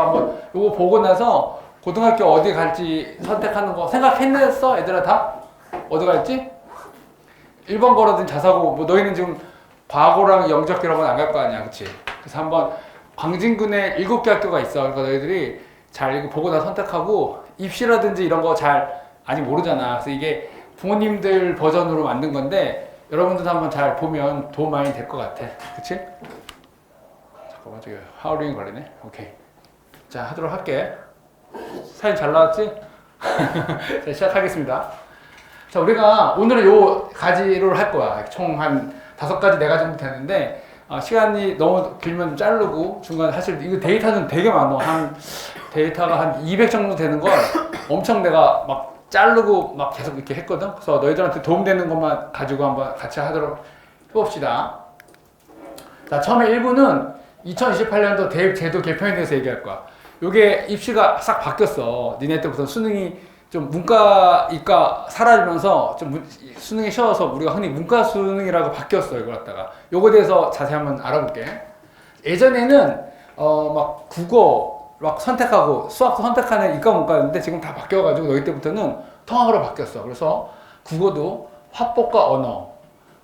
한번 요거 보고 나서 고등학교 어디 갈지 선택하는 거 생각했어? 얘들아 다? 어디 갈지? 1번 거라든 자사고 뭐 너희는 지금 과고랑 영적이라고는 안 갈 거 아니야, 그치? 그래서 한번 광진군에 7개 학교가 있어. 그러니까 너희들이 잘 이거 보고 다 선택하고 입시라든지 이런 거 잘 아직 모르잖아. 그래서 이게 부모님들 버전으로 만든 건데 여러분들도 한번 잘 보면 도움 많이 될 것 같아. 그치? 잠깐만 저기 하울링이 걸리네. 오케이. 자, 하도록 할게. 사진 잘 나왔지? 자, 시작하겠습니다. 자, 우리가 오늘은 요 가지를 할 거야. 총 한 5가지, 4가지 정도 되는데 시간이 너무 길면 좀 자르고 중간에 사실 이거 데이터는 되게 많아. 한 데이터가 한 200 정도 되는 걸 엄청 내가 막 자르고 막 계속 이렇게 했거든. 그래서 너희들한테 도움되는 것만 가지고 한번 같이 하도록 해봅시다. 자, 처음에 1부는 2028년도 대입 제도 개편에 대해서 얘기할 거야. 요게 입시가 싹 바뀌었어. 니네 때부터 수능이 좀 문과, 이과 사라지면서 좀 수능이 쉬워서 우리가 흔히 문과 수능이라고 바뀌었어. 이걸 갖다가. 요거에 대해서 자세히 한번 알아볼게. 예전에는 막 국어 막 선택하고 수학도 선택하는 이과 문과였는데 지금 다 바뀌어가지고 너희 때부터는 통합으로 바뀌었어. 그래서 국어도 화법과 언어,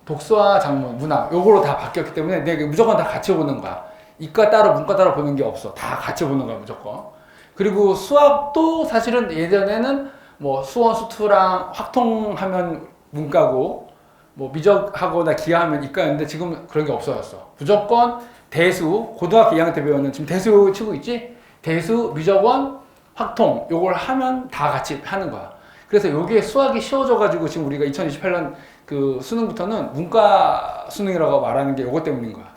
독서와 작문, 문학 요거로 다 바뀌었기 때문에 내가 무조건 다 같이 보는 거야. 이과 따로 문과 따로 보는 게 없어. 다 같이 보는 거야 무조건. 그리고 수학도 사실은 예전에는 뭐 수원 수투랑 확통하면 문과고 뭐 미적하거나 기하하면 이과였는데 지금 그런 게 없어졌어. 무조건 대수, 고등학교 2학년 때 배우는 지금 대수 치고 있지? 대수, 미적원, 확통 요걸 하면 다 같이 하는 거야. 그래서 요게 수학이 쉬워져가지고 지금 우리가 2028년 그 수능부터는 문과 수능이라고 말하는 게 요거 때문인 거야.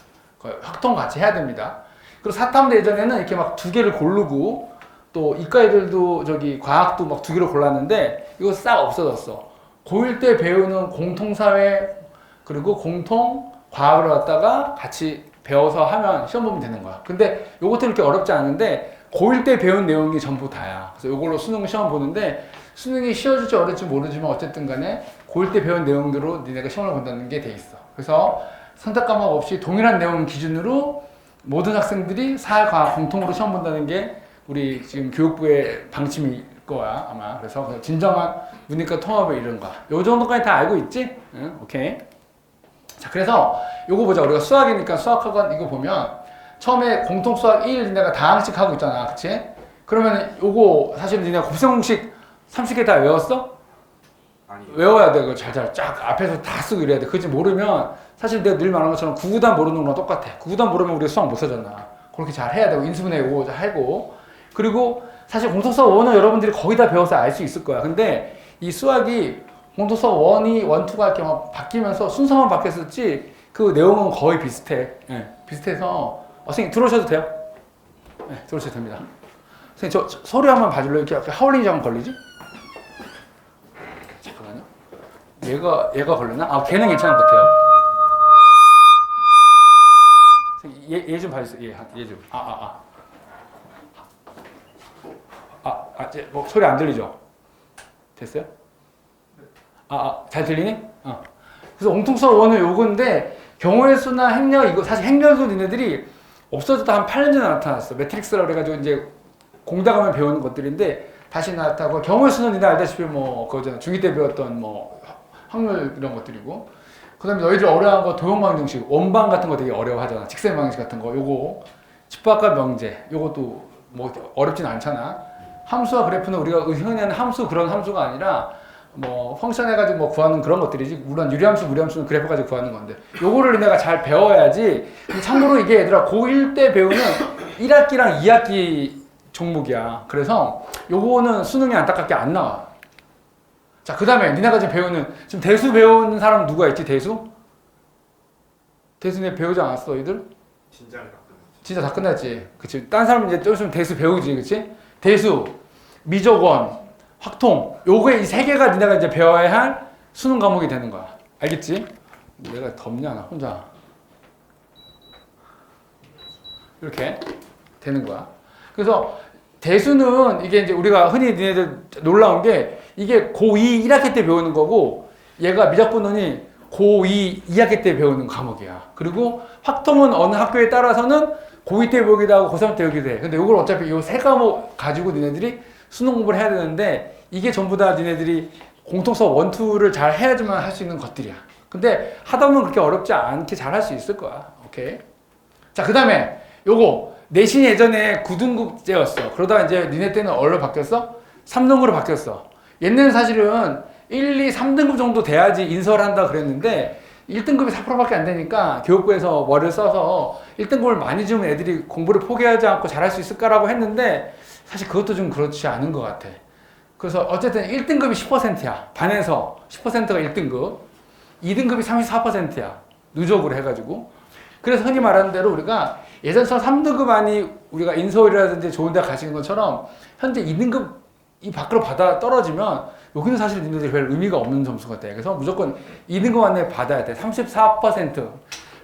확통 같이 해야 됩니다. 그리고 사탐도 예전에는 이렇게 막 2개를 고르고 또 이과 애들도 저기 과학도 막 2개를 골랐는데 이거 싹 없어졌어. 고1 때 배우는 공통사회 그리고 공통과학을 갖다가 같이 배워서 하면 시험 보면 되는 거야. 근데 요것도 이렇게 어렵지 않은데 고1 때 배운 내용이 전부 다야. 그래서 요걸로 수능 시험 보는데 수능이 쉬워질지 어려울지 모르지만 어쨌든 간에 고1 때 배운 내용대로 니네가 시험을 본다는 게 돼 있어. 그래서 선택 과목 없이 동일한 내용 기준으로 모든 학생들이 사회과학 공통으로 시험 본다는 게 우리 지금 교육부의 방침일 거야 아마. 그래서 진정한 문이과 통합을 이룬 거야. 요 정도까지 다 알고 있지? 응? 오케이. 자, 그래서 요거 보자. 우리가 수학이니까 수학학원 이거 보면 처음에 공통수학 1 니네가 다항식 하고 있잖아. 그치? 그러면 요거 사실 니네가 곱셈공식 30개 다 외웠어? 아니 외워야 돼. 그거 잘 쫙 앞에서 다 쓰고 이래야 돼. 그지 모르면 사실 내가 늘 말하는 것처럼 구구단 모르는 거랑 똑같아. 구구단 모르면 우리가 수학 못 쓰잖아. 그렇게 잘 해야 되고 인수분해 요거 하고 그리고 사실 공통수학 1은 여러분들이 거의 다 배워서 알 수 있을 거야. 근데 이 수학이 공통수학 1이 1, 2가 이렇게 막 바뀌면서 순서만 바뀌었었지 그 내용은 거의 비슷해. 네, 비슷해서 선생님 들어오셔도 돼요? 네, 들어오셔도 됩니다. 선생님 저 소리 한번 봐줄래요? 이렇게 하울링이 잠깐 걸리지? 잠깐만요. 얘가 걸리나? 아, 걔는 괜찮은 것 같아요. 얘 좀 봐주세요. 얘 좀. 뭐 소리 안 들리죠? 됐어요? 잘 들리니? 그래서 옹통수학 1은 요건데 경우의 수나 행렬 이거 사실 행렬도 니네들이 없어졌다 한 8년 전에 나타났어. 매트릭스라고 그래가지고 이제 공다가면 배우는 것들인데 다시 나타나고 경우의 수는 니네 알다시피 뭐 그거잖아. 중2 때 배웠던 뭐 확률 이런 것들이고 그 다음에 너희들 어려워한 거 도형방정식 원방 같은 거 되게 어려워하잖아. 직선방정식 같은 거 요거 집합과 명제 요것도 뭐 어렵진 않잖아. 함수와 그래프는 우리가 흔히 하는 함수 그런 함수가 아니라 뭐 펑션 해가지고 뭐 구하는 그런 것들이지. 물론 유리함수 무리함수는 그래프 가지고 구하는 건데 요거를 내가 잘 배워야지. 참고로 이게 얘들아 고1 때 배우는 1학기랑 2학기 종목이야. 그래서 요거는 수능이 안타깝게 안 나와. 자, 그 다음에 니네가 지금 배우는 지금 대수 배우는 사람 누가 있지? 대수 내 배우지 않았어 너희들? 진짜 다 끝났지. 그치? 딴 사람은 이제 좀 있으면 대수 배우지. 그치? 대수, 미적원, 확통 요거에 이 3개가 니네가 이제 배워야 할 수능 과목이 되는 거야. 알겠지? 내가 덥냐 나 혼자 이렇게 되는 거야. 그래서 대수는 이게 이제 우리가 흔히 니네들 놀라운 게 이게 고2 1학기 때 배우는 거고 얘가 미적분원이 고2 2학기 때 배우는 과목이야. 그리고 확통은 어느 학교에 따라서는 고2 때 여기도 하고 고3 때 여기도 해. 근데 이걸 어차피 이 세 과목 가지고 니네들이 수능 공부를 해야 되는데 이게 전부 다 니네들이 공통서 1, 2를 잘 해야지만 할 수 있는 것들이야. 근데 하다 보면 그렇게 어렵지 않게 잘 할 수 있을 거야. 오케이. 자, 그 다음에 요거 내신이 예전에 9등급제였어. 그러다가 이제 니네 때는 얼로 바뀌었어? 3등급으로 바뀌었어. 옛날에는 사실은 1, 2, 3등급 정도 돼야지 인서울 한다 그랬는데 1등급이 4%밖에 안 되니까 교육부에서 머리를 써서 1등급을 많이 주면 애들이 공부를 포기하지 않고 잘할 수 있을까라고 했는데 사실 그것도 좀 그렇지 않은 것 같아. 그래서 어쨌든 1등급이 10%야. 반에서 10%가 1등급, 2등급이 34%야. 누적으로 해가지고. 그래서 흔히 말하는 대로 우리가 예전처럼 3등급 안이 우리가 인서울이라든지 좋은 데 가시는 것처럼 현재 2등급 이 밖으로 받아 떨어지면 여기는 사실 니네들이 별 의미가 없는 점수가 돼. 그래서 무조건 2등급 안에 받아야 돼. 34%.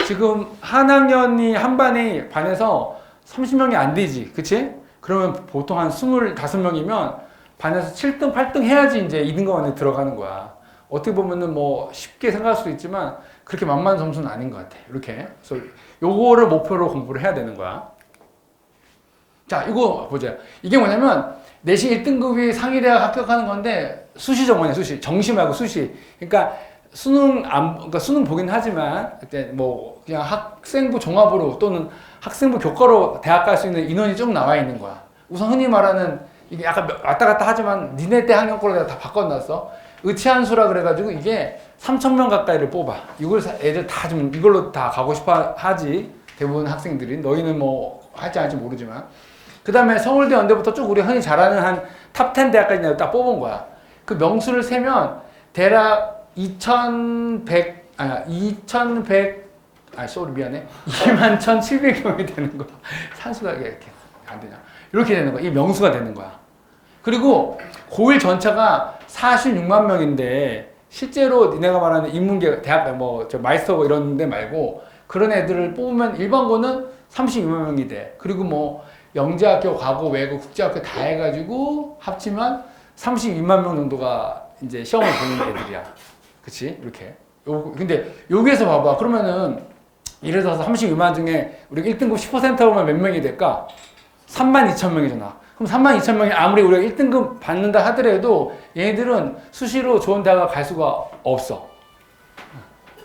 지금 한 학년이 한 반이 반에서 30명이 안 되지. 그치? 그러면 보통 한 25명이면 반에서 7등, 8등 해야지 이제 2등급 안에 들어가는 거야. 어떻게 보면은 뭐 쉽게 생각할 수도 있지만 그렇게 만만한 점수는 아닌 것 같아. 이렇게. 그래서 요거를 목표로 공부를 해야 되는 거야. 자, 이거 보자. 이게 뭐냐면 내신 1등급이 상위대학 합격하는 건데 수시 정원이야, 수시. 정시 말고 수시. 그러니까 그러니까 수능 보긴 하지만 그때 뭐 그냥 학생부 종합으로 또는 학생부 교과로 대학 갈 수 있는 인원이 쭉 나와 있는 거야. 우선 흔히 말하는 이게 약간 왔다 갔다 하지만 니네 때 학년 거로 내가 다 바꿔놨어. 의치한수라 그래가지고 이게 3,000명 가까이를 뽑아. 이걸 애들 다 좀 이걸로 다 가고 싶어 하지. 대부분 학생들이. 너희는 뭐 할지 안 할지 모르지만. 그 다음에 서울대 연대부터 쭉 우리 흔히 잘 아는 한 탑 10 대학까지 딱 뽑은 거야. 그 명수를 세면 대략 2,100, 미안해. 21,700명이 되는 거야. 산수가 이렇게 안 되냐. 이렇게 되는 거야. 이 명수가 되는 거야. 그리고 고1 전체가 46만 명인데 실제로 니네가 말하는 인문계 대학 저 마이스터 이런 데 말고 그런 애들을 뽑으면 일반고는 32만 명이 돼. 그리고 뭐 영재학교, 과고, 외고, 국제학교 다 해가지고 합치면 32만 명 정도가 이제 시험을 보는 애들이야. 그치? 이렇게. 근데 여기에서 봐봐. 그러면은 예를 들어서 32만 중에 우리가 1등급 10%면 몇 명이 될까? 32,000명이잖아. 그럼 32,000명이 아무리 우리가 1등급 받는다 하더라도 얘네들은 수시로 좋은 대학을 갈 수가 없어.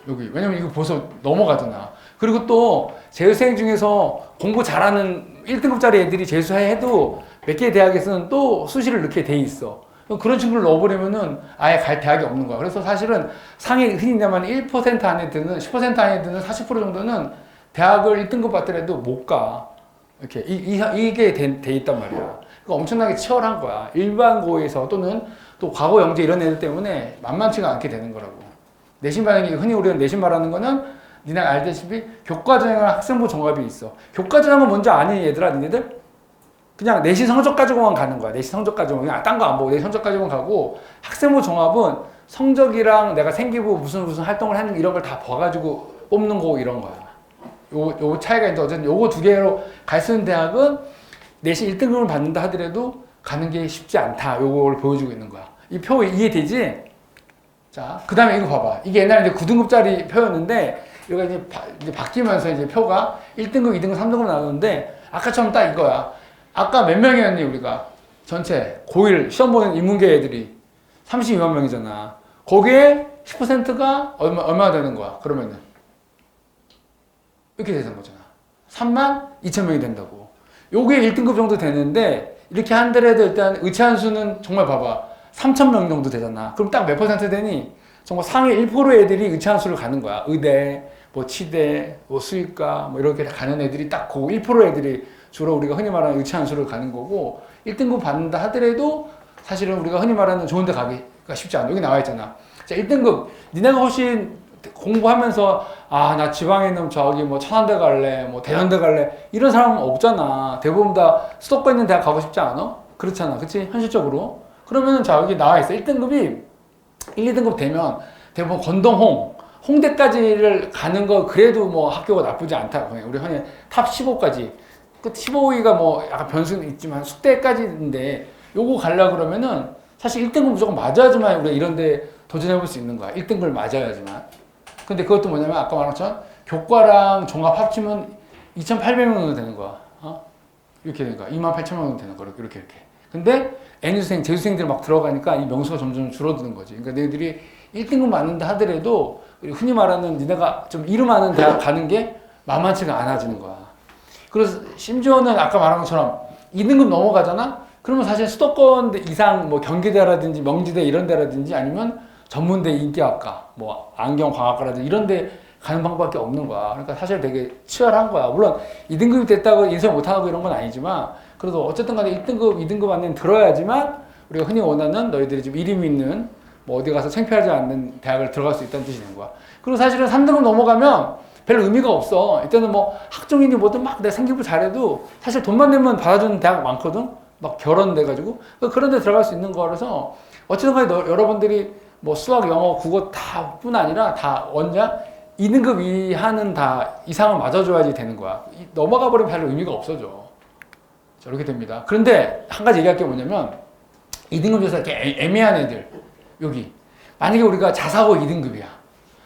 여기. 왜냐면 이거 벌써 넘어가잖아. 그리고 또 재수생 중에서 공부 잘하는 1등급짜리 애들이 재수해도 몇 개의 대학에서는 또 수시를 넣게 돼 있어. 그런 친구를 넣어버리면은 아예 갈 대학이 없는 거야. 그래서 사실은 상위 흔히 말하는 1% 안에 드는 10% 안에 드는 40% 정도는 대학을 1등급 받더라도 못 가. 이렇게 이게 돼 있단 말이야. 그러니까 엄청나게 치열한 거야. 일반고에서 또는 또 과거 영재 이런 애들 때문에 만만치가 않게 되는 거라고. 내신 반영이 흔히 우리가 내신 말하는 거는 니네 알다시피 교과전형이랑 학생부 종합이 있어. 교과전형은 뭔지 아니 얘들아 니네들? 그냥 내신 성적 가지고만 가는 거야. 내신 성적 가지고 그냥 딴 거 안 보고 내신 성적 가지고만 가고 학생부 종합은 성적이랑 내가 생기부 무슨 활동을 하는 이런 걸 다 봐가지고 뽑는 거고 이런 거야. 요 차이가 있는데 어쨌든 요거 두 개로 갈 수 있는 대학은 내신 1등급을 받는다 하더라도 가는 게 쉽지 않다. 요걸 보여주고 있는 거야. 이 표 이해되지? 자, 그 다음에 이거 봐봐. 이게 옛날에 이제 9등급짜리 표였는데 이거 이제 바뀌면서 이제 표가 1등급, 2등급, 3등급 나오는데 아까처럼 딱 이거야. 아까 몇 명이었니 우리가? 전체 고1 시험 보는 인문계 애들이 32만 명이잖아. 거기에 10%가 얼마 되는 거야? 그러면은 이렇게 되는 거잖아. 32,000명이 된다고. 요게 1등급 정도 되는데 이렇게 한더라도 일단 의치한수는 정말 봐봐. 3,000명 정도 되잖아. 그럼 딱 몇 퍼센트 되니? 정말 상위 1%의 애들이 의치한수를 가는 거야. 의대, 뭐 치대, 뭐 수의과 뭐 이렇게 가는 애들이 딱 그 1% 애들이 주로 우리가 흔히 말하는 의치한수를 가는 거고 1등급 받는다 하더라도 사실은 우리가 흔히 말하는 좋은 데 가기가 쉽지 않아. 여기 나와 있잖아. 자, 1등급 니네가 훨씬 공부하면서 나 지방에 있는 저기 뭐 천안대 갈래, 뭐 대전대 갈래 이런 사람은 없잖아. 대부분 다 수도권 있는 대학 가고 싶지 않아? 그렇잖아. 그치? 현실적으로. 그러면 자 여기 나와 있어. 1등급이 1, 2등급 되면 대부분 건동, 홍대까지를 가는 거 그래도 뭐 학교가 나쁘지 않다. 우리 흔히 탑 15까지. 그 15위가 뭐 약간 변수는 있지만 숙대까지인데 요거 가려 그러면은 사실 1등급 무조건 맞아야지만 우리가 이런 데 도전해볼 수 있는 거야. 1등급을 맞아야지만. 근데 그것도 뭐냐면 아까 말한 것처럼 교과랑 종합 합치면 2,800명 정도 되는 거야. 이렇게 되는 거야. 28,000명 정도 되는 거야. 이렇게. 근데 N수생, 재수생들 막 들어가니까 이 명수가 점점 줄어드는 거지. 그러니까 너희들이 1등급 맞는다 하더라도 흔히 말하는 니네가 좀 이름 아는 대학 가는 게 만만치가 않아지는 거야. 그래서 심지어는 아까 말한 것처럼 2등급 넘어가잖아? 그러면 사실 수도권 이상 뭐 경기대라든지 명지대 이런 데라든지 아니면 전문대 인기학과, 뭐 안경광학과라든지 이런 데 가는 방법밖에 없는 거야. 그러니까 사실 되게 치열한 거야. 물론 2등급이 됐다고 인생 못하고 이런 건 아니지만 그래도 어쨌든 간에 1등급, 2등급 안에는 들어야지만 우리가 흔히 원하는 너희들이 좀 이름 있는 뭐 어디 가서 창피하지 않는 대학을 들어갈 수 있다는 뜻이 되는 거야. 그리고 사실은 3등급 넘어가면 별 의미가 없어. 이때는 뭐 학종이니 뭐든 막 내가 생기부 잘해도 사실 돈만 내면 받아주는 대학 많거든? 막 결혼돼가지고. 그런 데 들어갈 수 있는 거라서 어쨌든 간에 여러분들이 뭐 수학, 영어, 국어 다 뿐 아니라 다 원자 2등급 이하는 다 이상을 맞아줘야지 되는 거야. 넘어가 버리면 별 의미가 없어져. 자, 이렇게 됩니다. 그런데 한 가지 얘기할 게 뭐냐면 2등급 중에서 이렇게 애매한 애들 여기 만약에 우리가 자사고 2등급이야.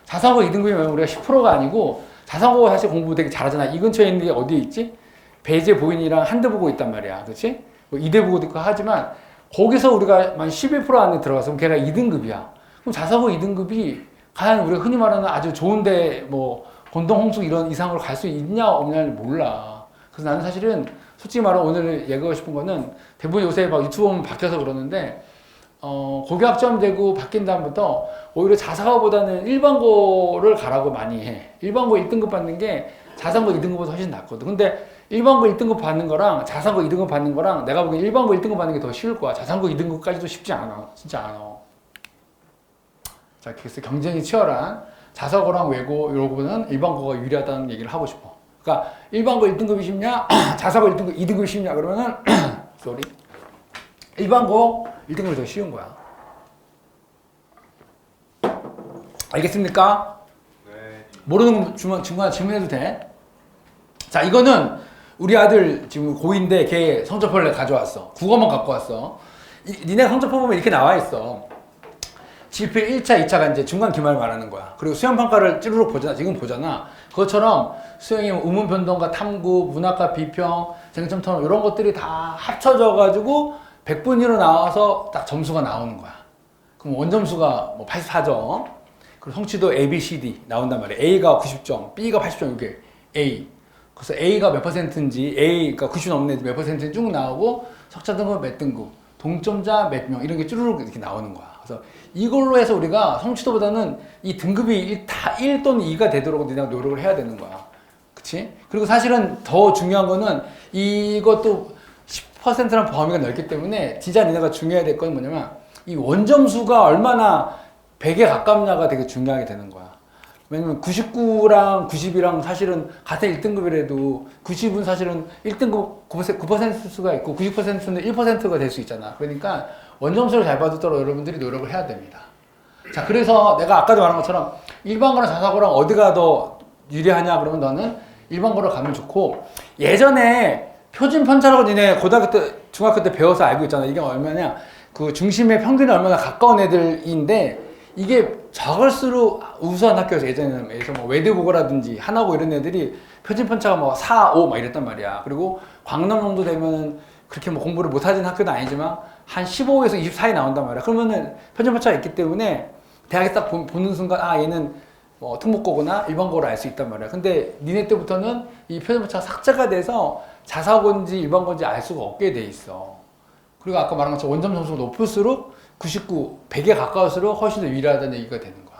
자사고 2등급이면 우리가 10%가 아니고 자사고 사실 공부 되게 잘하잖아. 이 근처에 있는 게 어디에 있지? 배제 보인이랑 한대 보고 있단 말이야. 그렇지? 뭐 이대 보고도 있고 하지만 거기서 우리가 만 11% 안에 들어가서 걔가 2등급이야. 그럼 자사고 2등급이 과연 우리가 흔히 말하는 아주 좋은데 뭐 건동 홍수 이런 이상으로 갈 수 있냐 없냐를 몰라. 그래서 나는 사실은 솔직히 말하면 오늘 얘기하고 싶은 거는 대부분 요새 막 유튜브 보면 바뀌어서 그러는데 고교학점 되고 바뀐 다음부터 오히려 자사고보다는 일반고를 가라고 많이 해. 일반고 1등급 받는 게 자사고 2등급보다 훨씬 낫거든. 근데 일반고 1등급 받는 거랑 자사고 2등급 받는 거랑 내가 보기엔 일반고 1등급 받는 게 더 쉬울 거야. 자사고 2등급까지도 쉽지 않아. 진짜 않아. 자, 그래서 경쟁이 치열한 자사고랑 외고 이러고는 일반고가 유리하다는 얘기를 하고 싶어. 그러니까 일반고 1등급이 쉽냐? 자사고 1등급, 2등급이 쉽냐? 그러면은 sorry. 일반고 1등급이 더 쉬운 거야. 알겠습니까? 네. 모르는 거 중간에 질문해도 돼. 자, 이거는 우리 아들 지금 고2인데 걔 성적표를 가져왔어. 국어만 갖고 왔어. 니네 성적표 보면 이렇게 나와 있어. 지필 1차, 2차가 이제 중간 기말 말하는 거야. 그리고 수행평가를 찌르륵 보잖아. 지금 보잖아. 그것처럼 수행이 우문변동과 탐구, 문학과 비평, 쟁점 토론 이런 것들이 다 합쳐져가지고 100분위로 나와서 딱 점수가 나오는 거야. 그럼 원점수가 뭐 84점. 그리고 성취도 A, B, C, D 나온단 말이야. A가 90점, B가 80점 이게 A. 그래서 A가 몇 %인지, A가 90 넘는 애들 몇 %인지 쭉 나오고 석자 등급 몇 등급, 동점자 몇 명 이런 게 쭈루룩 이렇게 나오는 거야. 그래서 이걸로 해서 우리가 성취도보다는 이 등급이 다 1 또는 2가 되도록 내가 노력을 해야 되는 거야. 그치? 그리고 사실은 더 중요한 거는 이것도 10%란 범위가 넓기 때문에 진짜 니네가 중요해야 될 건 뭐냐면 이 원점수가 얼마나 100에 가깝냐가 되게 중요하게 되는 거야. 왜냐면 99랑 90이랑 사실은 같은 1등급이라도 90은 사실은 1등급 9%수가 있고 90%는 1%가 될 수 있잖아. 그러니까 원점수를 잘 받도록 여러분들이 노력을 해야 됩니다. 자, 그래서 내가 아까도 말한 것처럼 일반고랑 자사고랑 어디가 더 유리하냐 그러면 너는 일반고로 가면 좋고 예전에 표준 편차라고 니네 고등학교 때 중학교 때 배워서 알고 있잖아. 이게 얼마냐 그 중심의 평균이 얼마나 가까운 애들인데 이게 작을수록 우수한 학교에서 예전에는 뭐 외대국어라든지 하나고 이런 애들이 표준 편차가 뭐 4, 5 막 이랬단 말이야. 그리고 광남 정도 되면은 그렇게 뭐 공부를 못하는 학교는 아니지만 한 15에서 20 사이 나온단 말이야. 그러면은 표준 편차가 있기 때문에 대학에 딱 보는 순간 아 얘는 뭐 특목고구나 일반고를 알 수 있단 말이야. 근데 니네 때부터는 이 표준 편차가 삭제가 돼서 자사고인지 일반고인지 알 수가 없게 돼 있어. 그리고 아까 말한 것처럼 원점 점수가 높을수록 99, 100에 가까울수록 훨씬 더 유리하다는 얘기가 되는 거야.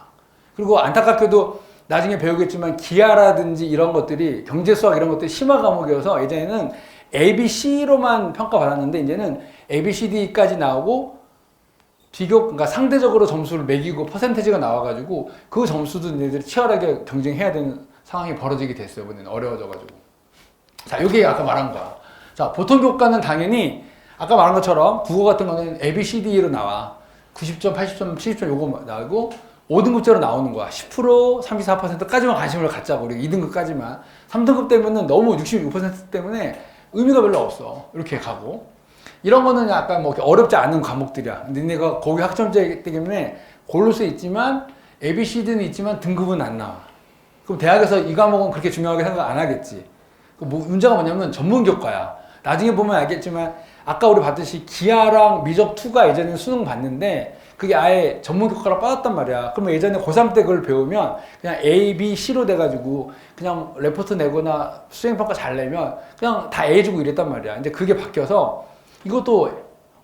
그리고 안타깝게도 나중에 배우겠지만 기하라든지 이런 것들이 경제 수학 이런 것들이 심화 과목이어서 예전에는 A, B, C로만 평가받았는데 이제는 A, B, C, D까지 나오고 그러니까 상대적으로 점수를 매기고 퍼센테이지가 나와가지고 그 점수도 얘네들이 치열하게 경쟁해야 되는 상황이 벌어지게 됐어요. 이번에는 어려워져가지고. 자, 이게 아까 말한 거야. 자, 보통 교과는 당연히 아까 말한 것처럼 국어 같은 거는 A, B, C, D로 나와. 90점, 80점, 70점 요거 나오고 5등급제로 나오는 거야. 10%, 34%까지만 관심을 갖자고. 우리 2등급까지만. 3등급 되면은 너무 66% 때문에 의미가 별로 없어. 이렇게 가고. 이런 거는 약간 뭐 어렵지 않은 과목들이야. 니네가 거기 학점제이기 때문에 고를 수 있지만 A, B, C, D는 있지만 등급은 안 나와. 그럼 대학에서 이 과목은 그렇게 중요하게 생각 안 하겠지. 문제가 뭐냐면 전문교과야. 나중에 보면 알겠지만 아까 우리 봤듯이 기하랑 미적2가 예전에 수능 봤는데 그게 아예 전문교과로 빠졌단 말이야. 그러면 예전에 고3 때 그걸 배우면 그냥 A, B, C로 돼가지고 그냥 레포트 내거나 수행평가 잘 내면 그냥 다 A 주고 이랬단 말이야. 이제 그게 바뀌어서 이것도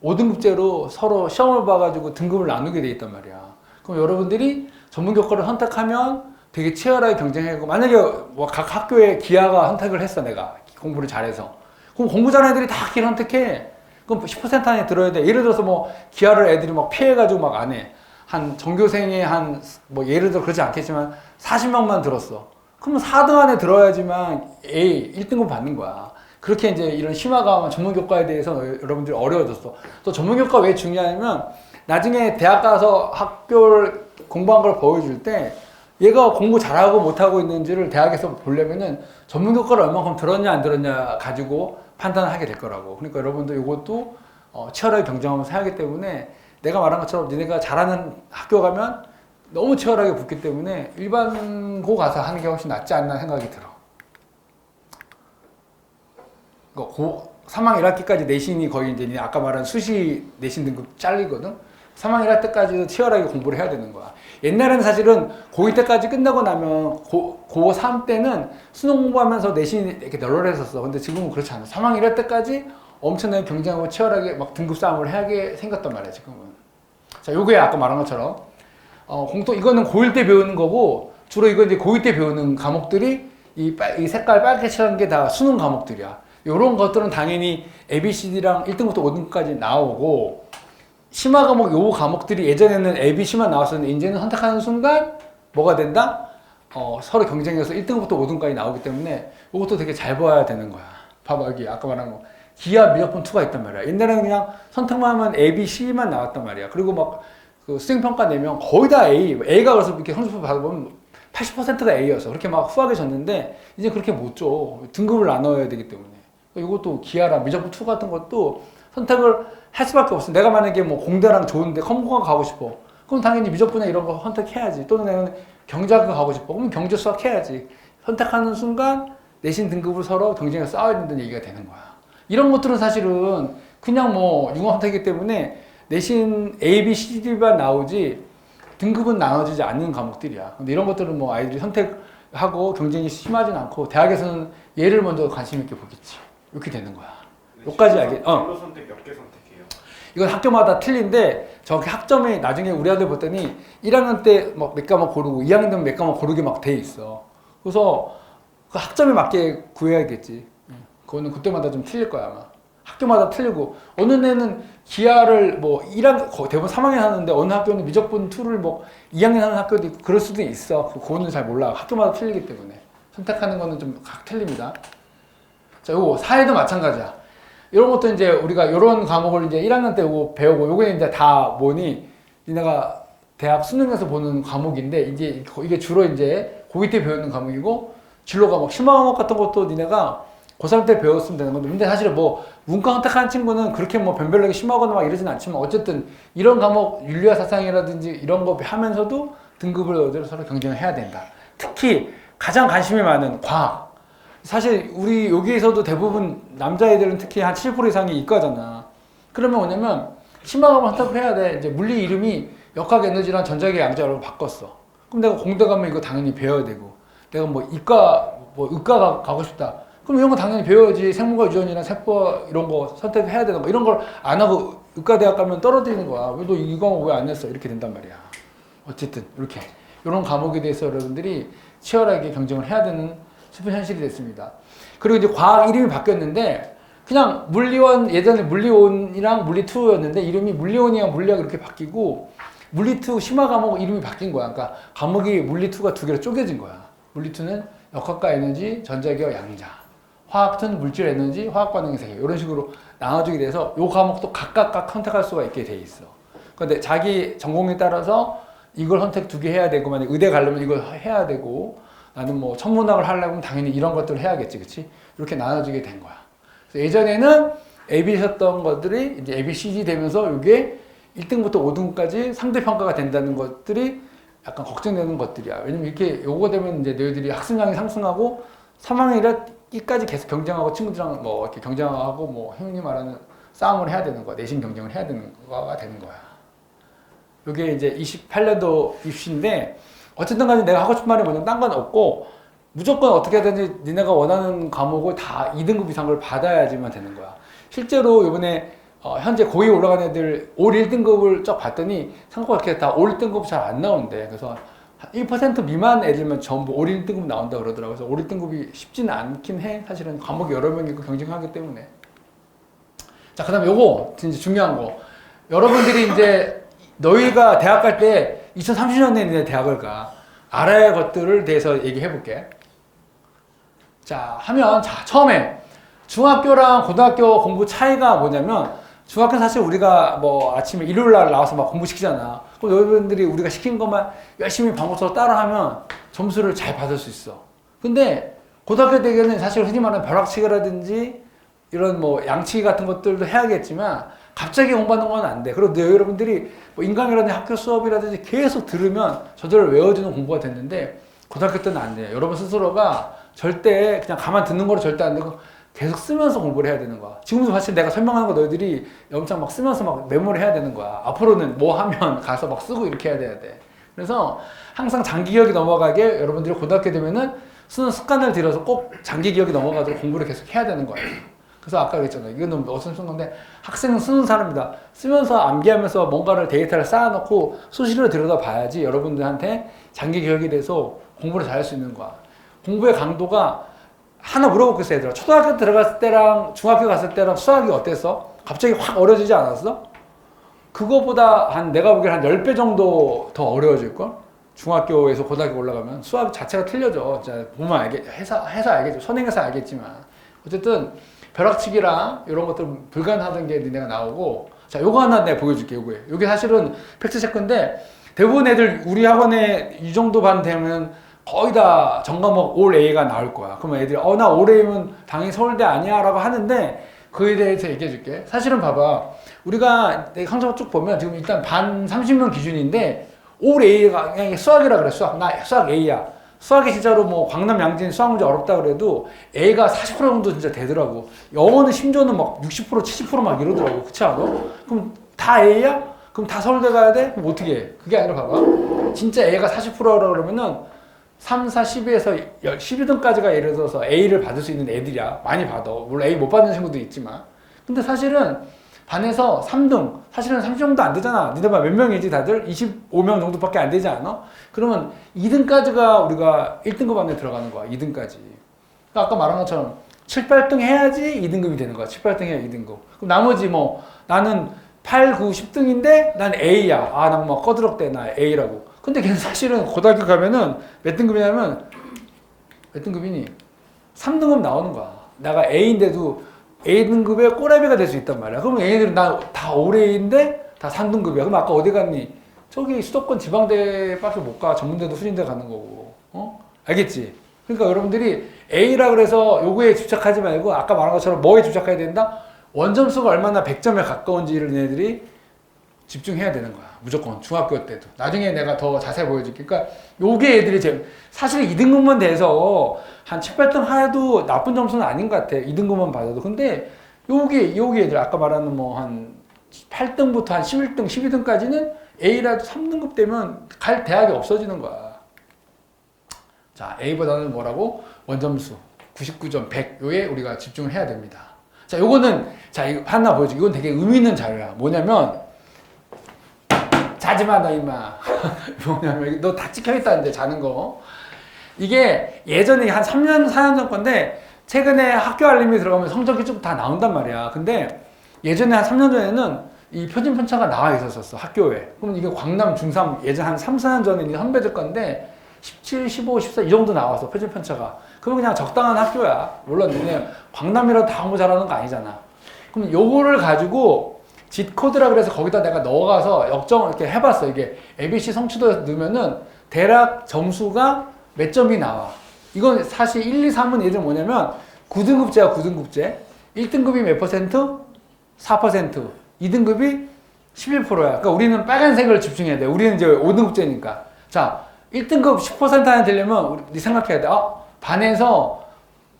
5등급제로 서로 시험을 봐가지고 등급을 나누게 돼 있단 말이야. 그럼 여러분들이 전문교과를 선택하면 되게 치열하게 경쟁하고, 만약에 뭐 각 학교에 기하가 선택을 했어, 내가 공부를 잘해서. 그럼 공부 잘하는 애들이 다 기를 선택해. 그럼 10% 안에 들어야 돼. 예를 들어서 뭐 기하를 애들이 막 피해가지고 막 안 해. 한 전교생이 한 뭐 예를 들어 그렇지 않겠지만 40명만 들었어. 그러면 4등 안에 들어야지만 A 1등급 받는 거야. 그렇게 이제 이런 심화가 전문교과에 대해서 여러분들이 어려워졌어. 또 전문교과 왜 중요하냐면 나중에 대학 가서 학교를 공부한 걸 보여줄 때 얘가 공부 잘하고 못하고 있는지를 대학에서 보려면은 전문교과를 얼마큼 들었냐 안 들었냐 가지고 판단을 하게 될 거라고. 그러니까 여러분들 이것도 치열하게 경쟁하면서 해야 하기 때문에 내가 말한 것처럼 니네가 잘하는 학교 가면 너무 치열하게 붙기 때문에 일반고 가서 하는 게 훨씬 낫지 않나 생각이 들어. 그러니까 3학년 1학기까지 내신이 거의 이제 아까 말한 수시 내신 등급 잘리거든. 3학년 1학기 때까지도 치열하게 공부를 해야 되는 거야. 옛날에는 사실은 고2 때까지 끝나고 나면 고3 때는 수능 공부하면서 내신이 이렇게 널널했었어. 근데 지금은 그렇지 않아. 3학년 1학기 때까지 엄청나게 경쟁하고 치열하게 막 등급 싸움을 하게 생겼단 말이야, 지금은. 자, 요게 아까 말한 것처럼 이거는 고1 때 배우는 거고, 주로 이거 이제 고2 때 배우는 과목들이 이 색깔 빨갛게 칠한 게 다 수능 과목들이야. 요런 것들은 당연히 ABCD랑 1등부터 5등까지 나오고, 심화 과목 요 과목들이 예전에는 A, B, C만 나왔었는데 이제는 선택하는 순간 뭐가 된다? 서로 경쟁해서 1등부터 5등까지 나오기 때문에 이것도 되게 잘 봐야 되는 거야. 봐봐, 여기 아까 말한 거 기하 미적분 2가 있단 말이야. 옛날에는 그냥 선택만 하면 A, B, C만 나왔단 말이야. 그리고 막 그 수행평가 내면 거의 다 A가 그래서 이렇게 성적표 받아보면 80%가 A여서 그렇게 막 후하게 줬는데 이제 그렇게 못 줘. 등급을 나눠야 되기 때문에. 이것도 기하랑 미적분 2 같은 것도 선택을 할 수밖에 없어. 내가 만약에 뭐 공대랑 좋은데 컴공학 가고 싶어. 그럼 당연히 미적분이나 이런 거 선택해야지. 또는 내가 경제학과 가고 싶어. 그럼 경제 수학 해야지. 선택하는 순간 내신 등급을 서로 경쟁해서 싸워야 된다는 얘기가 되는 거야. 이런 것들은 사실은 그냥 뭐 융합 선택이기 때문에 내신 A, B, C, D만 나오지 등급은 나눠지지 않는 과목들이야. 근데 이런 것들은 뭐 아이들이 선택하고 경쟁이 심하진 않고 대학에서는 얘를 먼저 관심 있게 보겠지. 이렇게 되는 거야. 여기까지 알겠? 진로 선택 몇 개 선택해요? 이건 학교마다 틀린데 정확히 학점이 나중에 우리 아들 봤더니 1학년 때 막 몇 과목 고르고 2학년 되면 몇 과목 고르게 막 돼 있어. 그래서 그 학점에 맞게 구해야겠지. 그거는 그때마다 좀 틀릴 거야 아마. 학교마다 틀리고 어느 애는 기하를 뭐 1학년 대부분 3학년 하는데 어느 학교는 미적분 2를 뭐 2학년 하는 학교도 있고 그럴 수도 있어. 그거는 잘 몰라. 학교마다 틀리기 때문에 선택하는 거는 좀 각 틀립니다. 자, 요거 사회도 마찬가지야. 이런 것도 이제 우리가 이런 과목을 이제 1학년 때 요거 배우고 요거는 이제 다 뭐니 니네가 대학 수능에서 보는 과목인데 이제 이게 주로 이제 고2 때 배우는 과목이고 진로 과목, 심화 과목 같은 것도 니네가 고3 때 배웠으면 되는 건데 근데 사실 뭐 문과 선택한 친구는 그렇게 뭐 변별력이 심하거나 막 이러진 않지만 어쨌든 이런 과목 윤리와 사상이라든지 이런 거 하면서도 등급을 얻으러 서로 경쟁을 해야 된다. 특히 가장 관심이 많은 과학. 사실 우리 여기에서도 대부분 남자애들은 특히 한 70% 이상이 이과잖아. 그러면 뭐냐면 심화과목 선택을 해야 돼. 이제 물리 이름이 역학 에너지랑 전자기 양자로 바꿨어. 그럼 내가 공대 가면 이거 당연히 배워야 되고 내가 뭐 이과 뭐 의과 가고 싶다. 그럼 이런 거 당연히 배워야지. 생물과 유전이나 세포 이런 거 선택해야 되는 거. 이런 걸 안 하고 의과대학 가면 떨어지는 거야. 왜 너 이 과목 왜 안 냈어? 이렇게 된단 말이야. 어쨌든 이렇게 이런 과목에 대해서 여러분들이 치열하게 경쟁을 해야 되는 슬픈 현실이 됐습니다. 그리고 이제 과학 이름이 바뀌었는데 그냥 물리원 예전에 물리원이랑 물리2였는데 이름이 물리원이랑 물리학 이렇게 바뀌고 물리2 심화 과목 이름이 바뀐 거야. 그러니까 과목이 물리2가 두 개로 쪼개진 거야. 물리2는 역학과 에너지, 전자기와 양자. 화학2는 물질 에너지, 화학 반응의 세계. 이런 식으로 나눠지게 돼서 이 과목도 각각 선택할 수가 있게 돼 있어. 근데 자기 전공에 따라서 이걸 선택 2개 해야 되고 만약 의대 가려면 이걸 해야 되고 나는 뭐 천문학을 하려면 당연히 이런 것들을 해야겠지, 그치? 이렇게 나눠지게 된 거야. 그래서 예전에는 AB였던 것들이 이제 ABCD 되면서 이게 1등부터 5등까지 상대평가가 된다는 것들이 약간 걱정되는 것들이야. 왜냐면 이렇게 요거 되면 이제 너희들이 학습량이 상승하고 3학년 1학기 이까지 계속 경쟁하고 친구들이랑 뭐 이렇게 경쟁하고 뭐 형님 말하는 싸움을 해야 되는 거야. 내신 경쟁을 해야 되는 거가 되는 거야. 이게 이제 28년도 입시인데 어쨌든 간에 내가 하고 싶은 말이 뭐냐면 딴 건 없고 무조건 어떻게 하든지 니네가 원하는 과목을 다 2등급 이상을 받아야지만 되는 거야. 실제로 이번에 현재 고2 올라간 애들 올 1등급을 쫙 봤더니 생각보다 그렇게 다 올 1등급 잘 안 나온대. 그래서 1% 미만 애들만 전부 올 1등급 나온다 그러더라고요. 그래서 올 1등급이 쉽지는 않긴 해. 사실은 과목이 여러 명이 있고 경쟁하기 때문에. 자, 그 다음에 요거 진짜 중요한 거. 여러분들이 이제 너희가 대학 갈 때 2030년에 이제 대학을 가. 알아야 할 것들을 대해서 얘기해 볼게. 자, 처음에 중학교랑 고등학교 공부 차이가 뭐냐면 중학교 사실 우리가 뭐 아침에 일요일 날 나와서 막 공부시키잖아. 그럼 여러분들이 우리가 시킨 것만 열심히 반복적으로 따라하면 점수를 잘 받을 수 있어. 근데 고등학교 때에는 사실 흔히 말하는 벼락치기라든지 이런 뭐 양치기 같은 것들도 해야겠지만 갑자기 공부하는 건 안 돼. 그리고 여러분들이 뭐 인강이라든지 학교 수업이라든지 계속 들으면 저절로 외워지는 공부가 됐는데 고등학교 때는 안 돼. 여러분 스스로가 절대 그냥 가만 듣는 거로 절대 안 되고 계속 쓰면서 공부를 해야 되는 거야. 지금도 사실 내가 설명하는 거 너희들이 엄청 막 쓰면서 막 메모를 해야 되는 거야. 앞으로는 뭐 하면 가서 막 쓰고 이렇게 해야 돼. 그래서 항상 장기 기억이 넘어가게 여러분들이 고등학교 되면은 쓰는 습관을 들여서 꼭 장기 기억이 넘어가도록 공부를 계속 해야 되는 거예요. 그래서 아까 그랬잖아요. 이건 어디서 쓴 건데 학생은 쓰는 사람이다. 쓰면서 암기하면서 뭔가를 데이터를 쌓아놓고 수시로 들여다봐야지 여러분들한테 장기 기억이 돼서 공부를 잘할 수 있는 거야. 공부의 강도가 하나 물어보고 있어 얘들아. 초등학교 들어갔을 때랑 중학교 갔을 때랑 수학이 어땠어? 갑자기 확 어려지지 않았어? 그거보다 내가 보기엔 한 10배 정도 더 어려워질걸? 중학교에서 고등학교 올라가면 수학 자체가 틀려져. 보면 해서 알겠죠. 선행해서 알겠지만. 어쨌든 벼락치기랑 이런 것들 불가능하던 게 니네가 나오고. 자, 요거 하나 내가 보여줄게. 요게 사실은 팩트체크인데 대부분 애들 우리 학원에 이 정도 반 되면 거의 다 전과목 올 A가 나올 거야. 그러면 애들이 나 올 A면 당연히 서울대 아니야 라고 하는데 그에 대해서 얘기해 줄게. 사실은 봐봐. 우리가 항상 쭉 보면 지금 일단 반 30명 기준인데 올 A가 그냥 수학이라 그래. 나 수학 A야. 수학이 진짜로 뭐 광남 양진 수학 문제 어렵다 그래도 A가 40% 정도 진짜 되더라고. 영어는 심지어는 막 60% 70% 이러더라고. 그렇지 않아? 그럼 다 A야? 그럼 다 서울대 가야 돼? 그럼 어떻게 해? 그게 아니라 봐봐. 진짜 A가 40%라고 그러면은 3, 4, 12에서 12등까지가 예를 들어서 A를 받을 수 있는 애들이야. 많이 받아. 물론 A 못 받는 친구도 있지만. 근데 사실은 반에서 3등, 사실은 30 정도 안 되잖아. 니네만 몇 명이지 다들? 25명 정도밖에 안 되지 않아? 그러면 2등까지가 우리가 1등급 안에 들어가는 거야. 2등까지. 그러니까 아까 말한 것처럼 7, 8등 해야지 2등급이 되는 거야. 7, 8등 해야 2등급. 그럼 나머지 뭐 나는 8, 9, 10등인데 난 A야. 난 뭐 꺼드럭대. 나 A라고. 근데 걔는 사실은 고등학교 가면은 몇 등급이냐면 몇 등급이니? 3등급 나오는 거야. 내가 A인데도 A등급의 꼬라비가 될 수 있단 말이야. 그러면 얘네들은 나 다 올A인데 다 3등급이야. 그럼 아까 어디 갔니? 저기 수도권 지방대밖에 못 가. 전문대도 후진대 가는 거고. 알겠지? 그러니까 여러분들이 A라 그래서 요거에 집착하지 말고 아까 말한 것처럼 뭐에 집착해야 된다? 원점수가 얼마나 100점에 가까운지를 얘네들이 집중해야 되는 거야. 무조건 중학교 때도. 나중에 내가 더 자세히 보여줄게. 그러니까 요게 애들이 사실 2등급만 돼서 한 7, 8등 해도 나쁜 점수는 아닌 것 같아. 2등급만 받아도. 근데 요게 애들 아까 말하는 뭐 한 8등부터 한 11등, 12등까지는 A라도 3등급 되면 갈 대학이 없어지는 거야. 자, A보다는 뭐라고? 원점수 99점, 100 요에 우리가 집중을 해야 됩니다. 자, 요거는 이거 하나 보여줄게. 이건 되게 의미 있는 자료야. 뭐냐면 자지마 너 임마. 뭐냐면 너 다 찍혀있다는데 자는 거. 이게 예전에 한 3년 4년 전 건데 최근에 학교 알림이 들어가면 성적이 좀 다 나온단 말이야. 근데 예전에 한 3년 전에는 이 표준 편차가 나와 있었어 학교에. 그럼 이게 광남 중3 예전 한 3, 4년 전에 선배들 건데 17, 15, 14 이 정도 나왔어 표준 편차가. 그러면 그냥 적당한 학교야. 물론 너네 광남이라도 다 공부 잘하는 거 아니잖아. 그럼 요거를 가지고 짓코드라 그래서 거기다 내가 넣어가서 역정을 이렇게 해봤어. 이게 ABC 성취도에서 넣으면은 대략 점수가 몇 점이 나와. 이건 사실 1, 2, 3은 얘들 뭐냐면 9등급제야 9등급제. 1등급이 몇 %? 4%. 2등급이 11%야. 그러니까 우리는 빨간색을 집중해야 돼. 우리는 이제 5등급제니까. 자, 1등급 10% 안에 되려면 우리 생각해야 돼. 반에서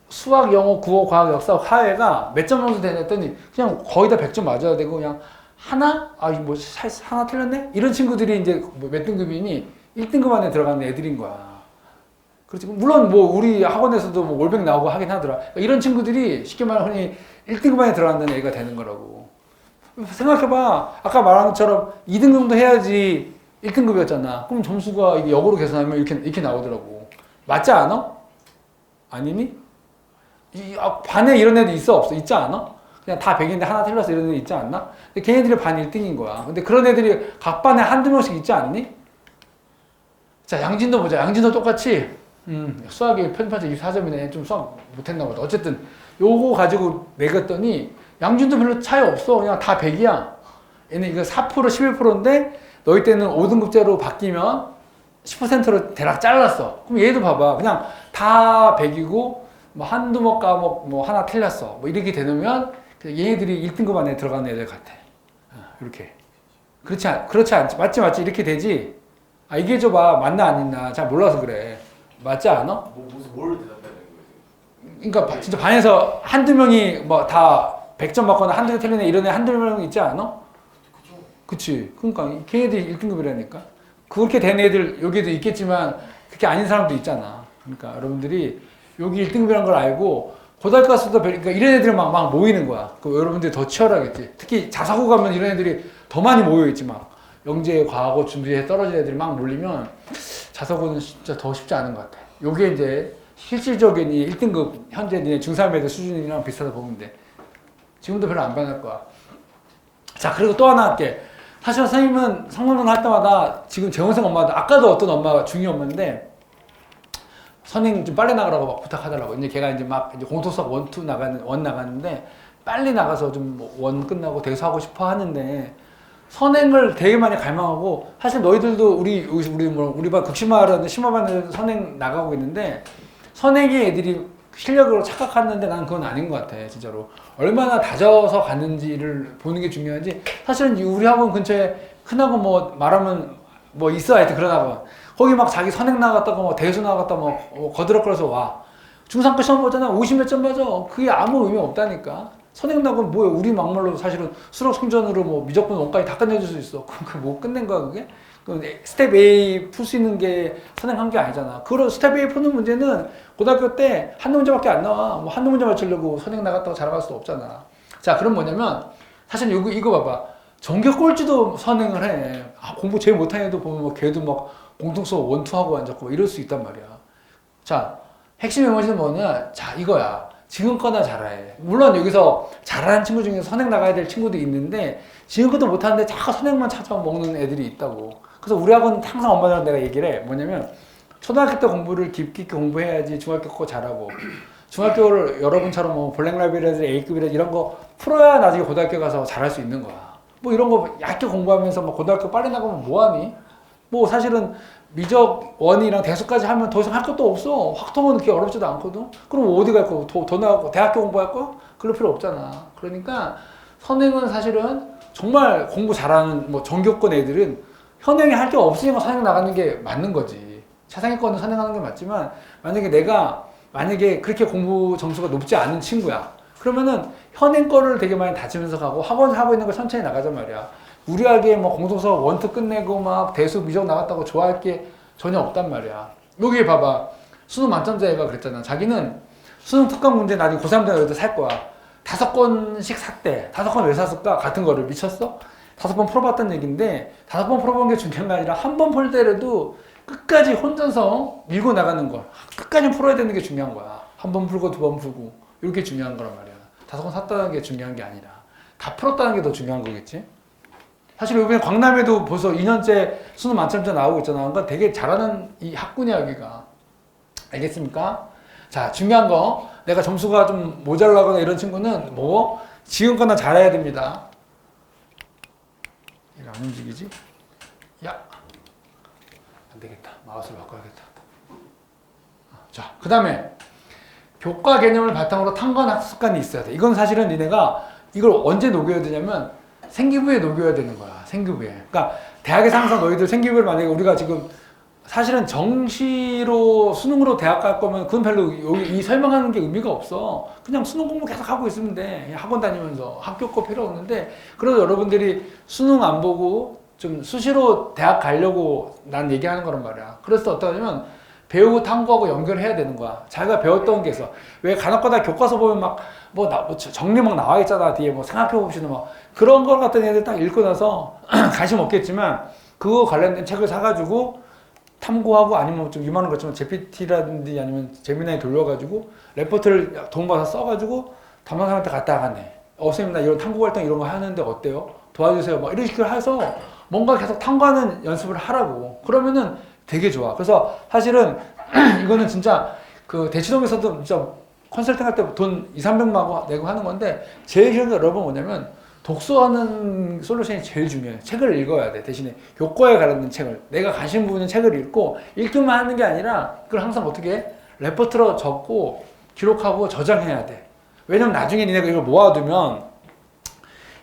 수학, 영어, 국어, 과학, 역사, 사회가 몇 점 정도 되냐 했더니 그냥 거의 다 100점 맞아야 되고 그냥 하나? 하나 틀렸네? 이런 친구들이 이제 몇 등급이니 1등급 안에 들어가는 애들인 거야. 그렇지. 물론 뭐 우리 학원에서도 뭐 올백 나오고 하긴 하더라. 그러니까 이런 친구들이 쉽게 말하면 흔히 1등급 안에 들어간다는 애가 되는 거라고. 생각해봐. 아까 말한 것처럼 2등급 정도 해야지 1등급이었잖아. 그럼 점수가 이게 역으로 계산하면 이렇게 나오더라고. 맞지 않아? 아니니? 반에 이런 애들 있어? 없어? 있지 않아? 그냥 다 100인데 하나 틀렸어 이런 애들 있지 않나? 근데 걔네들이 반 1등인 거야. 근데 그런 애들이 각 반에 한두 명씩 있지 않니? 자, 양진도 보자. 양진도 똑같이 수학이 편집판서 24점이네. 좀 수학 못했나 보다. 어쨌든 요거 가지고 매겼더니 양진도 별로 차이 없어. 그냥 다 100이야. 얘는 이거 4% 11%인데 너희 때는 5등급제로 바뀌면 10%로 대략 잘랐어. 그럼 얘도 봐봐. 그냥 다 100이고 뭐 한두 목 과목 뭐 하나 틀렸어. 뭐 이렇게 되면 얘네들이 1등급 안에 들어가는 애들 같아. 이렇게. 그렇지 않지. 맞지. 이렇게 되지. 아, 이게 줘봐. 맞나 아니나. 잘 몰라서 그래. 맞지 않아? 뭘 대답해야 되는 거예요? 그러니까 진짜 반에서 한두 명이 뭐 다 100점 받거나 한두 개 틀린 애 이런 애 한두 명 있지 않아? 그치. 그러니까 걔네들이 1등급이라니까. 그렇게 된 애들 여기도 있겠지만 그렇게 아닌 사람도 있잖아. 그러니까 여러분들이 여기 1등급이라는 걸 알고 고등학교 가서도 그러니까 이런 애들이 막 모이는 거야. 그 여러분들이 더 치열하겠지. 특히 자사고 가면 이런 애들이 더 많이 모여있지 막. 영재, 과학고 준비해 떨어진 애들이 막 몰리면 자사고는 진짜 더 쉽지 않은 것 같아. 요게 이제 실질적인 이 1등급 현재 니네 중3 애들 수준이랑 비슷하다 보면 돼. 지금도 별로 안 변할 거야. 자, 그리고 또 하나 할게. 사실 선생님은 상담을 할 때마다 지금 재원생 엄마도 아까도 어떤 엄마가 중이 엄마인데 선생님 좀 빨리 나가라고 막 부탁하더라고. 이제 걔가 이제 막 이제 공토수학 원 나가는데 빨리 나가서 좀 원 끝나고 대수하고 싶어 하는데 선행을 되게 많이 갈망하고 사실 너희들도 우리 반 극심하라는 심화반에 선행 나가고 있는데 선행이 애들이 실력으로 착각하는데 난 그건 아닌 것 같아. 진짜로 얼마나 다져서 가는지를 보는 게 중요하지. 사실은 우리 학원 근처에 흔하고 뭐 말하면 뭐 있어. 하여튼 그런 학원 거기 막 자기 선행 나갔다가 뭐 대수 나갔다 뭐 거들어끌어서 와. 중3과 시험 보잖아. 50몇 점 맞아. 그게 아무 의미 없다니까. 선행 나가면 뭐야. 우리 막말로 사실은 수력 성전으로 뭐 미적분 원까지 다 끝내줄 수 있어. 그럼 뭐 끝낸 거야 그게? 스텝 A 풀 수 있는 게 선행한 게 아니잖아. 그런 스텝 A 푸는 문제는 고등학교 때 한두 문제밖에 안 나와. 뭐 한두 문제 맞추려고 선행 나갔다고 자랑할 수도 없잖아. 자, 그럼 뭐냐면 사실 이거 봐봐. 전교 꼴찌도 선행을 해. 아, 공부 제일 못하는 애도 보면 뭐 걔도 막 공통수업 원투하고 앉았고 이럴 수 있단 말이야. 자, 핵심 메모지는 뭐냐? 자, 이거야. 지금껏나 잘해. 물론 여기서 잘하는 친구 중에 선행 나가야 될 친구도 있는데 지금껏도 못하는데 자꾸 선행만 찾아 먹는 애들이 있다고. 그래서 우리 학원 항상 엄마들한테 내가 얘기를 해. 뭐냐면 초등학교 때 공부를 깊이 있게 공부해야지 중학교 거 잘하고 중학교를 여러분처럼 뭐 블랙라벨이라든지 A급이라든지 이런 거 풀어야 나중에 고등학교 가서 잘할 수 있는 거야. 뭐 이런 거 얇게 공부하면서 뭐 고등학교 빨리 나가면 뭐하니? 뭐 사실은 미적 원이랑 대수까지 하면 더 이상 할 것도 없어. 확통은 그렇게 어렵지도 않거든. 그럼 어디 갈 거? 더 나가고 대학교 공부할 거? 그럴 필요 없잖아. 그러니까 선행은 사실은 정말 공부 잘하는 뭐 전교권 애들은 현행에 할 게 없으니까 선행 나가는 게 맞는 거지. 차상위권은 선행하는 게 맞지만 만약에 그렇게 공부 점수가 높지 않은 친구야. 그러면은 현행 거를 되게 많이 다지면서 가고 학원 하고 있는 걸 천천히 나가자 말이야. 무리하게 뭐 공통수업 원투 끝내고 막 대수 미적 나갔다고 좋아할 게 전혀 없단 말이야. 여기 봐봐. 수능 만점자 애가 그랬잖아. 자기는 수능 특강 문제 나중에 고3 되면 여기다 살 거야. 5권씩 샀대. 5권 왜 샀을까? 같은 거를 미쳤어? 5번 풀어봤다는 얘기인데 5번 풀어본 게 중요한 게 아니라 한 번 풀 때라도 끝까지 혼자서 밀고 나가는 거. 끝까지 풀어야 되는 게 중요한 거야. 한 번 풀고 2번 풀고 이렇게 중요한 거란 말이야. 5권 샀다는 게 중요한 게 아니라 다 풀었다는 게 더 중요한 거겠지? 사실 이번에 광남에도 벌써 2년째 수능 만점자 나오고 있잖아. 그러니까 되게 잘하는 이 학군이야 여기가. 알겠습니까? 자, 중요한 거 내가 점수가 좀 모자라거나 이런 친구는 뭐 지금껏나 잘해야 됩니다. 이거 안 움직이지? 야, 안 되겠다. 마우스를 바꿔야겠다. 자, 그 다음에 교과 개념을 바탕으로 탐관 학습관이 있어야 돼. 이건 사실은 니네가 이걸 언제 녹여야 되냐면 생기부에 녹여야 되는 거야. 생기부에. 그러니까 대학에서 항상 너희들 생기부를 만약에 우리가 지금 사실은 정시로 수능으로 대학 갈 거면 그건 별로 여기 이 설명하는 게 의미가 없어. 그냥 수능 공부 계속 하고 있으면 돼. 그냥 학원 다니면서 학교 거 필요 없는데 그래도 여러분들이 수능 안 보고 좀 수시로 대학 가려고 난 얘기하는 거란 말이야. 그래서 어떠냐면 배우고 탐구하고 연결해야 되는 거야. 자기가 배웠던 게 있어. 왜 간혹가다 교과서 보면 막 뭐 정리 막 나와 있잖아. 뒤에 뭐 생각해봅시다 막 그런 걸 같은 애들 딱 읽고 나서 관심 없겠지만 그거 관련된 책을 사가지고 탐구하고 아니면 좀 이만한 것처럼 GPT라든지 아니면 제미나이 돌려가지고 레포트를 돈 받아서 써가지고 담당자한테 갖다 가네. 선생님 나 이런 탐구 활동 이런 거 하는데 어때요? 도와주세요. 막 이런 식으로 해서 뭔가 계속 탐구하는 연습을 하라고. 그러면은 되게 좋아. 그래서 사실은 이거는 진짜 그 대치동에서도 진짜 컨설팅 할 때 돈 2, 300만 내고 하는 건데 제일 중요한 게 여러분 뭐냐면 독서하는 솔루션이 제일 중요해요. 책을 읽어야 돼. 대신에 교과에 관련된 책을. 내가 관심 부는 책을 읽고 읽기만 하는 게 아니라 그걸 항상 어떻게 해? 레포트로 적고 기록하고 저장해야 돼. 왜냐면 나중에 니네가 이걸 모아두면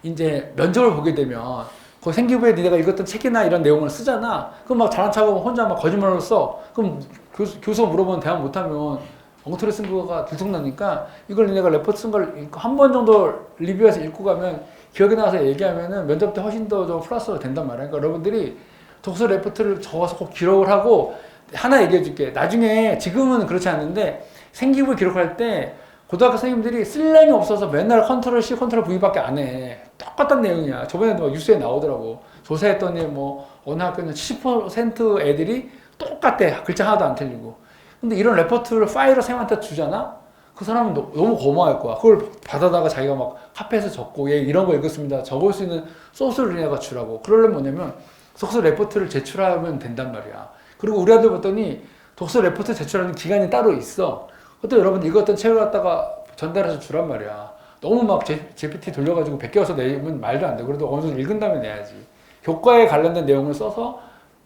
이제 면접을 보게 되면 그 생기부에 니네가 읽었던 책이나 이런 내용을 쓰잖아. 그럼 막 잘난 척하고 혼자 막 거짓말을 써. 그럼 교수가 물어보면 대답 못하면 엉터리 쓴 거가 들통나니까 이걸 니네가 레포트 쓴 걸 한 번 정도 리뷰해서 읽고 가면 기억이 나서 얘기하면은 면접 때 훨씬 더 좀 플러스가 된단 말이야. 그러니까 여러분들이 독서 레포트를 적어서 꼭 기록을 하고 하나 얘기해 줄게. 나중에 지금은 그렇지 않는데 생기부 기록할 때 고등학교 선생님들이 쓸 량이 없어서 맨날 컨트롤 C, 컨트롤 V밖에 안 해. 똑같은 내용이야. 저번에도 뉴스에 나오더라고. 조사했더니 뭐 어느 학교는 70% 애들이 똑같대. 글자 하나도 안 틀리고. 근데 이런 레포트를 파일을 선생님한테 주잖아? 그 사람은 너무 고마워할 거야. 그걸 받아다가 자기가 막 카페에서 적고, 얘 이런 거 읽었습니다. 적을 수 있는 소스를 내가 주라고. 그러려면 뭐냐면, 독서 레포트를 제출하면 된단 말이야. 그리고 우리 아들 봤더니, 독서 레포트 제출하는 기간이 따로 있어. 그때 여러분 읽었던 책을 갖다가 전달해서 주란 말이야. 너무 막 GPT 돌려가지고 베껴서 내면 말도 안 돼. 그래도 어느 정도 읽은 다음에 내야지. 교과에 관련된 내용을 써서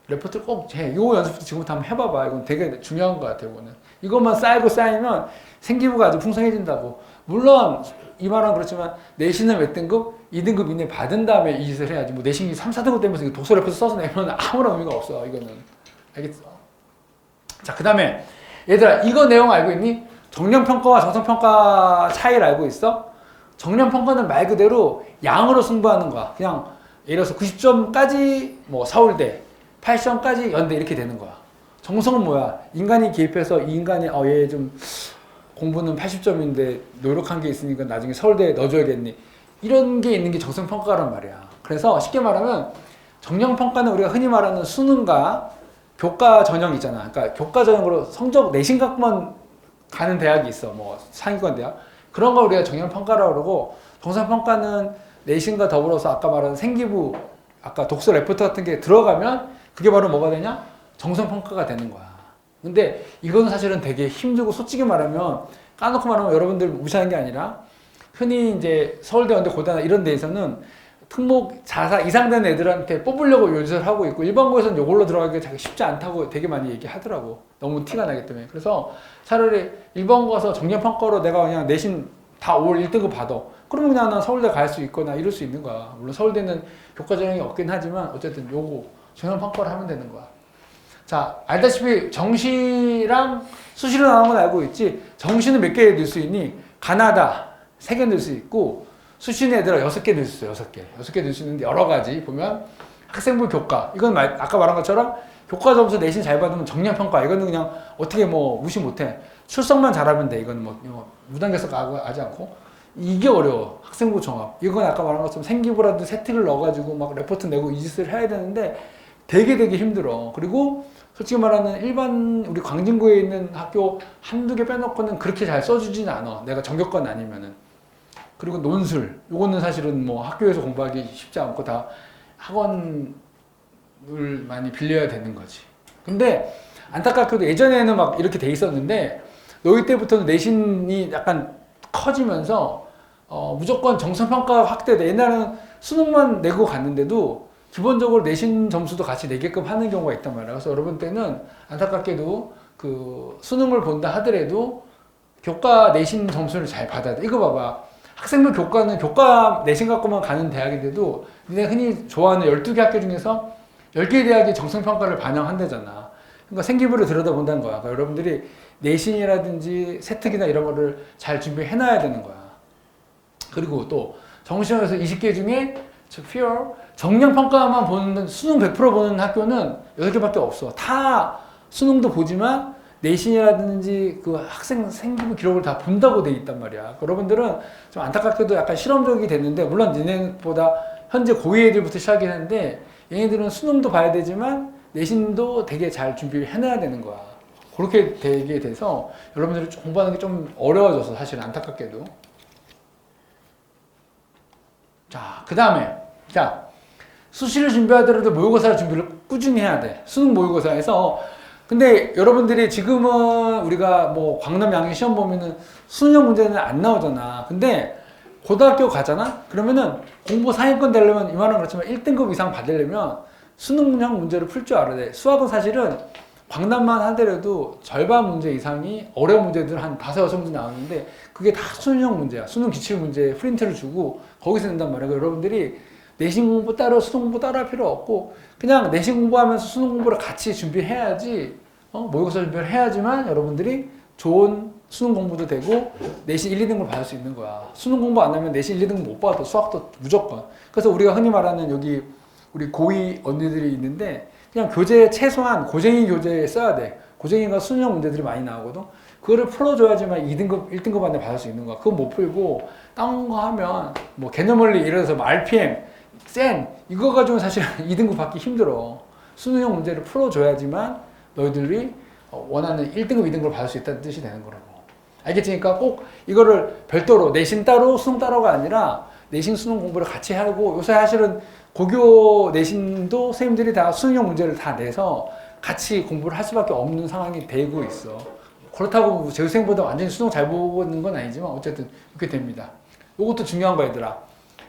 레포트를 꼭 해. 요 연습도 지금부터 한번 해봐봐. 이건 되게 중요한 것 같아요, 이거는. 이것만 쌓이고 쌓이면 생기부가 아주 풍성해진다고. 물론 이 말은 그렇지만 내신은 몇 등급? 2등급 이내 받은 다음에 이 짓을 해야지. 뭐 내신이 3, 4등급 되면서 독서 레포트 써서 내면 아무런 의미가 없어, 이거는. 알겠어? 자, 그 다음에 얘들아, 이거 내용 알고 있니? 정량평가와 정성평가 차이를 알고 있어? 정량평가는 말 그대로 양으로 승부하는 거야. 그냥 예를 들어서 90점까지 뭐 서울대, 80점까지 연대 이렇게 되는 거야. 정성은 뭐야? 인간이 개입해서 이 인간이 얘 좀 공부는 80점인데 노력한 게 있으니까 나중에 서울대에 넣어줘야겠니? 이런 게 있는 게 정성평가란 말이야. 그래서 쉽게 말하면 정량평가는 우리가 흔히 말하는 수능과 교과 전형 있잖아. 그러니까 교과 전형으로 성적 내신 갖고만 가는 대학이 있어. 뭐 상위권 대학. 그런 걸 우리가 정량평가라고 그러고 정성평가는 내신과 더불어서 아까 말한 생기부, 아까 독서 레포트 같은 게 들어가면 그게 바로 뭐가 되냐? 정성평가가 되는 거야. 근데 이거는 사실은 되게 힘들고 솔직히 말하면 까놓고 말하면 여러분들 무시하는 게 아니라 흔히 이제 서울대, 연대, 고대나 이런 데에서는 특목 자사 이상 된 애들한테 뽑으려고 요지를 하고 있고 일반고에서는 이걸로 들어가기가 되게 쉽지 않다고 되게 많이 얘기하더라고. 너무 티가 나기 때문에. 그래서 차라리 일반고 가서 정량평가로 내가 그냥 내신 다 올 1등급 받아. 그러면 그냥 난 서울대 갈 수 있거나 이럴 수 있는 거야. 물론 서울대는 교과 전형이 없긴 하지만 어쨌든 요거 정량평가를 하면 되는 거야. 자, 알다시피 정시랑 수시로 나오는 건 알고 있지? 정시는 몇 개 넣을 수 있니? 가나다 3개 넣을 수 있고 수시는 얘들아 6개 넣을 수 있어. 6개 넣을 수 있는데 여러 가지 보면 학생부 교과 이건 아까 말한 것처럼 교과 점수 내신 잘 받으면 정량평가 이거는 그냥 어떻게 뭐 무시 못해. 출석만 잘하면 돼. 이건 뭐 무단결석 하지 않고 이게 어려워. 학생부 종합 이건 아까 말한 것처럼 생기부라도 세트를 넣어가지고 막 레포트 내고 이 짓을 해야 되는데 되게 힘들어. 그리고 솔직히 말하는 일반 우리 광진구에 있는 학교 한두 개 빼놓고는 그렇게 잘 써주진 않아. 내가 전교권 아니면은. 그리고 논술 요거는 사실은 뭐 학교에서 공부하기 쉽지 않고 다 학원을 많이 빌려야 되는 거지. 근데 안타깝게도 예전에는 막 이렇게 돼 있었는데 너희 때부터는 내신이 약간 커지면서 무조건 정성평가 확대돼. 옛날에는 수능만 내고 갔는데도 기본적으로 내신 점수도 같이 내게끔 하는 경우가 있단 말이야. 그래서 여러분 때는 안타깝게도 그 수능을 본다 하더라도 교과 내신 점수를 잘 받아야 돼. 이거 봐봐. 학생부 교과는 교과 내신 갖고만 가는 대학인데도 니네 흔히 좋아하는 12개 학교 중에서 10개 대학이 정성평가를 반영한대잖아. 그러니까 생기부를 들여다본다는 거야. 그러니까 여러분들이 내신이라든지 세특이나 이런 거를 잘 준비해놔야 되는 거야. 그리고 또 정시험에서 20개 중에 정량평가만 보는, 수능 100% 보는 학교는 8개밖에 없어. 다 수능도 보지만 내신이라든지 그 학생 생기부 기록을 다 본다고 돼 있단 말이야. 여러분들은 좀 안타깝게도 약간 실험적이 됐는데, 물론 니네보다 현재 고2 애들부터 시작했는데, 얘네들은 수능도 봐야 되지만 내신도 되게 잘 준비를 해놔야 되는 거야. 그렇게 되게 돼서 여러분들이 공부하는 게 좀 어려워져서, 사실 안타깝게도. 자, 그 다음에 수시를 준비하더라도 모의고사 준비를 꾸준히 해야 돼. 수능 모의고사에서. 근데 여러분들이 지금은 우리가 뭐 광남 양의 시험 보면은 수능 문제는 안 나오잖아. 근데 고등학교 가잖아? 그러면은 공부 상위권 되려면, 이만한 그렇지만 1등급 이상 받으려면 수능형 문제를 풀 줄 알아야 돼. 수학은 사실은 광남만 하더라도 절반 문제 이상이 어려운 문제들 한 5, 6문제 나오는데, 그게 다 수능형 문제야. 수능 기출 문제 프린트를 주고 거기서 낸단 말이야. 여러분들이 내신 공부 따로 수능 공부 따로 할 필요 없고, 그냥 내신 공부하면서 수능 공부를 같이 준비해야지, 모의고사 준비를 해야지만 여러분들이 좋은 수능 공부도 되고 내신 1, 2등급을 받을 수 있는 거야. 수능 공부 안 하면 내신 1, 2등급 못 받아. 수학도 무조건. 그래서 우리가 흔히 말하는 여기 우리 고2 언니들이 있는데, 그냥 교재 최소한 고쟁이 교재 써야 돼. 고쟁이가 수능형 문제들이 많이 나오거든. 그거를 풀어줘야지만 2등급, 1등급 안에 받을 수 있는 거야. 그거 못 풀고 다른 거 하면 뭐 개념원리, 예를 들어서 뭐 RPM, 센 이거 가지고 사실 2등급 받기 힘들어. 수능형 문제를 풀어줘야지만 너희들이 원하는 1등급, 2등급을 받을 수 있다는 뜻이 되는 거라고. 알겠지? 그러니까 꼭 이거를 별도로 내신 따로 수능 따로가 아니라 내신 수능 공부를 같이 하고, 요새 사실은 고교 내신도 선생님들이 다 수능형 문제를 다 내서 같이 공부를 할 수밖에 없는 상황이 되고 있어. 그렇다고 재수생보다 완전히 수능 잘 보고 있는 건 아니지만 어쨌든 이렇게 됩니다. 이것도 중요한 거 얘들아.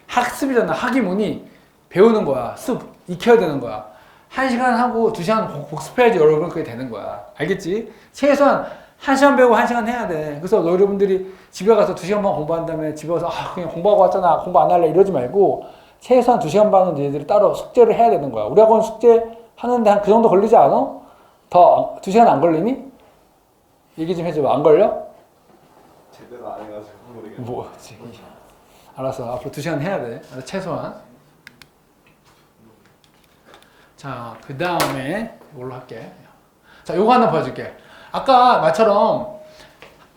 학습이잖아. 학이 뭐니? 배우는 거야. 습, 익혀야 되는 거야. 1시간 하고 2시간 복습해야지 여러분 그게 되는 거야. 알겠지? 최소한 1시간 배우고 1시간 해야 돼. 그래서 여러분들이 집에 가서 2시간만 공부한 다음에 집에 와서 그냥 공부하고 왔잖아. 공부 안 할래. 이러지 말고 최소한 2시간 반은 얘들이 따로 숙제를 해야 되는 거야. 우리 학원 숙제 하는데 한 그 정도 걸리지 않아? 더 2시간 안 걸리니? 얘기 좀 해줘봐. 안 걸려? 제대로 안 해가지고 모르겠네. 뭐지? 알았어. 앞으로 2시간 해야 돼. 최소한. 자, 그 다음에 이걸로 할게. 자, 요거 하나 보여줄게. 아까 말처럼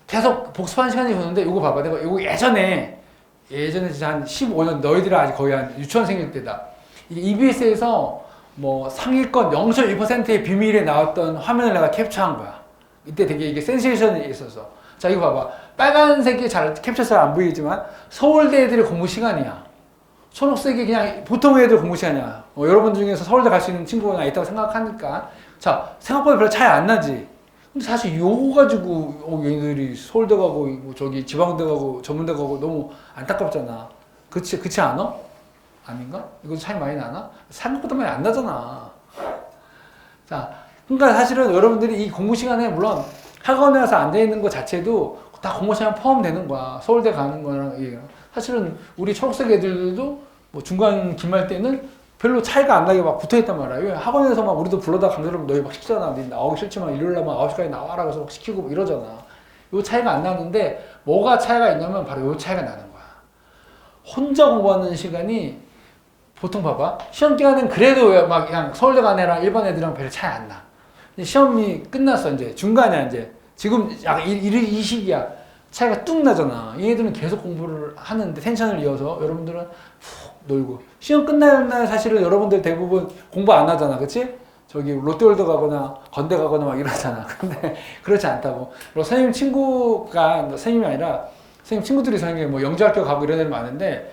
계속 복습하는 시간이 오는데, 요거 봐봐. 내가 요거 예전에 진짜 한 15년, 너희들은 아직 거의 한 유치원생일 때다. 이게 EBS에서 뭐 상위권 0.1%의 비밀에 나왔던 화면을 내가 캡처한 거야. 이때 되게 이게 센세이션이 있었어. 자, 이거 봐봐. 빨간색이 잘 캡처 잘 안 보이지만 서울대 애들의 공부 시간이야. 초록색이 그냥 보통 애들 공부 시간이야. 여러분 중에서 서울대 갈 수 있는 친구가 있다고 생각하니까. 자, 생각보다 별로 차이 안 나지. 근데 사실 요거 가지고 얘네들이 서울대 가고 뭐 저기 지방대 가고 전문대 가고 너무 안타깝잖아. 그치 않아? 아닌가? 이거 차이 많이 나나? 생각보다 많이 안 나잖아. 자, 그러니까 사실은 여러분들이 이 공부 시간에 물론 학원에 와서 앉아있는 것 자체도 다 공부 시간 포함되는 거야. 서울대 가는 거랑 이게. 사실은 우리 초록색 애들도 뭐 중간 기말 때는 별로 차이가 안 나게 막 붙어있단 말이야. 학원에서 막 우리도 불러다 강제로 너희 막 시키잖아. 니 나오기 싫지만 일요일날 막 9시까지 나와라 그래서 막 시키고 막 이러잖아. 요 차이가 안 나는데 뭐가 차이가 있냐면 바로 요 차이가 나는 거야. 혼자 공부하는 시간이 보통 봐봐. 시험 기간엔 그래도 막 그냥 서울대 간 애랑 일반 애들이랑 별 차이 안 나. 근데 시험이 끝났어. 이제 중간이야. 이제 지금 약 이 시기야. 차이가 뚝 나잖아. 얘네들은 계속 공부를 하는데 텐션을 이어서 여러분들은 푹 놀고. 시험 끝날 날 사실은 여러분들 대부분 공부 안 하잖아. 그치? 저기 롯데월드 가거나 건대 가거나 막 이러잖아. 근데 그렇지 않다고. 그리고 선생님 친구가, 선생님이 아니라 선생님 친구들이 선생님 뭐 영재학교 가고 이런 애들 많은데,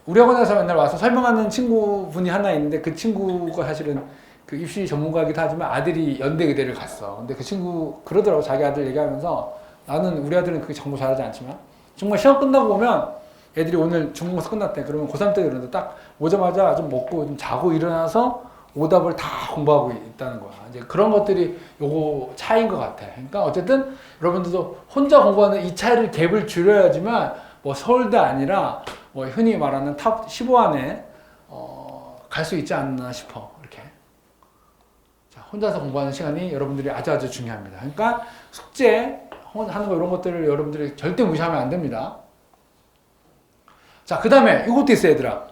우리 학원에서 맨날 와서 설명하는 친구분이 하나 있는데, 그 친구가 사실은 그 입시 전문가이기도 하지만 아들이 연대 의대를 갔어. 근데 그 친구 그러더라고. 자기 아들 얘기하면서, 나는 우리 아들은 그렇게 정보 잘하지 않지만 정말 시험 끝나고 보면 애들이 오늘 중국어서 끝났대. 그러면 고3 때 그러는데 딱 오자마자 좀 먹고 좀 자고 일어나서 오답을 다 공부하고 있다는 거야. 이제 그런 것들이 요거 차이인 것 같아. 그러니까 어쨌든 여러분들도 혼자 공부하는 이 차이를 갭을 줄여야지만 뭐 서울대 아니라 뭐 흔히 말하는 탑 15 안에 갈 수 있지 않나 싶어. 이렇게. 자, 혼자서 공부하는 시간이 여러분들이 아주 중요합니다. 그러니까 숙제 하는 거 이런 것들을 여러분들이 절대 무시하면 안 됩니다. 자, 그 다음에 이것도 있어 얘들아.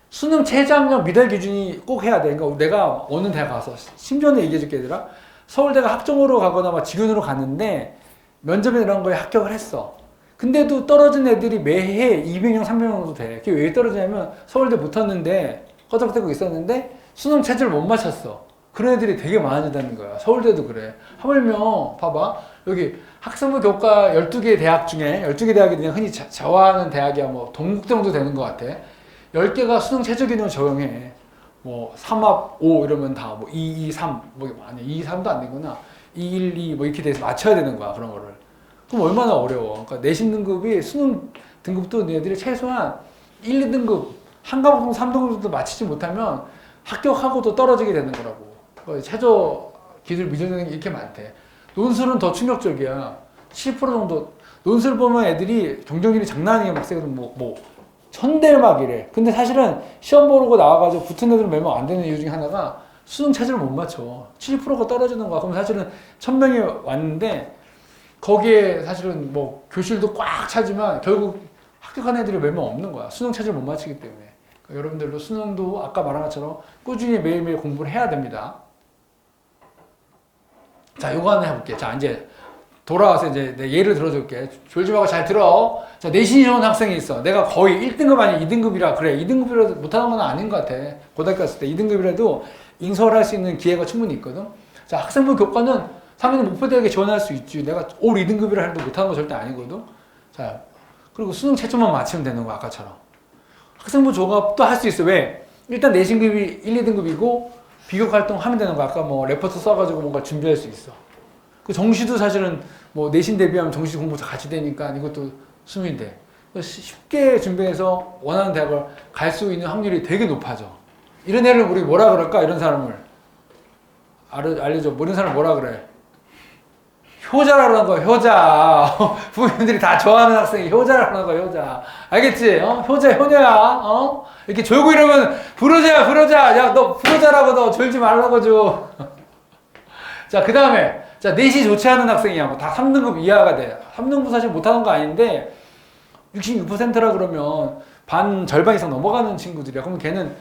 수능 최저학력 미달 기준이 꼭 해야 돼. 그러니까 내가 어느 대학 가서 심지어는 얘기해 줄게 얘들아. 서울대가 학종으로 가거나 막 직윤으로 갔는데 면접에 이런 거에 합격을 했어. 근데도 떨어진 애들이 매해 200명, 300명 정도 돼. 그게 왜 떨어지냐면 서울대 붙었는데 허접대고 있었는데 수능 체제를 못 맞췄어. 그런 애들이 되게 많아진다는 거야. 서울대도 그래. 하물며 봐봐. 여기 학생부 교과 12개 대학 중에 12개 대학이 그냥 흔히 자화하는 대학이야. 뭐 동국 정도 되는 것 같아. 10개가 수능 최저 기능을 적용해. 뭐 3합 5 이러면 다 뭐 2, 2, 3 뭐 아니 2, 3도 안 되구나. 2, 1, 2 뭐 이렇게 돼서 맞춰야 되는 거야. 그런 거를. 그럼 얼마나 어려워. 그러니까 내신 등급이 수능 등급도 얘들이 최소한 1, 2등급 한 과목 3등급도 맞추지 못하면 합격하고도 떨어지게 되는 거라고. 그러니까 최저 기술 미적되는 게 이렇게 많대. 논술은 더 충격적이야. 7% 정도. 논술 보면 애들이 경쟁률이 장난 아니게 막 세거든. 뭐 1000대 막 이래. 근데 사실은 시험 보고 나와가지고 붙은 애들은 몇 명 안 되는 이유 중에 하나가 수능 체제를 못 맞춰. 70%가 떨어지는 거야. 그럼 사실은 1000명이 왔는데 거기에 사실은 뭐 교실도 꽉 차지만 결국 합격한 애들이 몇 명 없는 거야. 수능 체제를 못 맞추기 때문에. 그러니까 여러분들도 수능도 아까 말한 것처럼 꾸준히 매일매일 공부를 해야 됩니다. 자, 요거 하나 해볼게. 자, 이제 돌아와서 이제 내 예를 들어줄게. 졸지 말고 잘 들어. 자, 내신이 좋은 학생이 있어. 내가 거의 1등급 아니 2등급이라 그래. 2등급이라도 못하는 건 아닌 것 같아. 고등학교 갔을 때 2등급이라도 인서울 할 수 있는 기회가 충분히 있거든. 자, 학생부 교과는 상위는 목표대학에 지원할 수 있지. 내가 올 2등급이라 해도 못하는 거 절대 아니거든. 자, 그리고 수능 채점만 맞추면 되는 거야, 아까처럼. 학생부 종합도 할 수 있어. 왜? 일단 내신급이 1, 2등급이고 비교 활동 하면 되는 거야. 아까 뭐 레포트 써가지고 뭔가 준비할 수 있어. 그 정시도 사실은 뭐 내신 대비하면 정시 공부 같이 되니까 이것도 수민돼. 쉽게 준비해서 원하는 대학을 갈 수 있는 확률이 되게 높아져. 이런 애를 우리 뭐라 그럴까? 이런 사람을 알려줘. 뭐 이런 사람 뭐라 그래? 효자라는 거, 효자. 부모님들이 다 좋아하는 학생이 효자라는 거, 효자. 알겠지? 효자, 효녀야. 이렇게 졸고 이러면 부르자. 야, 너 부르자라고 너 졸지 말라고 줘. 자, 그 다음에 자, 내시 좋지 않은 학생이야. 뭐 다 3등급 이하가 돼. 3등급 사실 못하는 거 아닌데 66%라 그러면 반 절반 이상 넘어가는 친구들이야. 그러면 걔는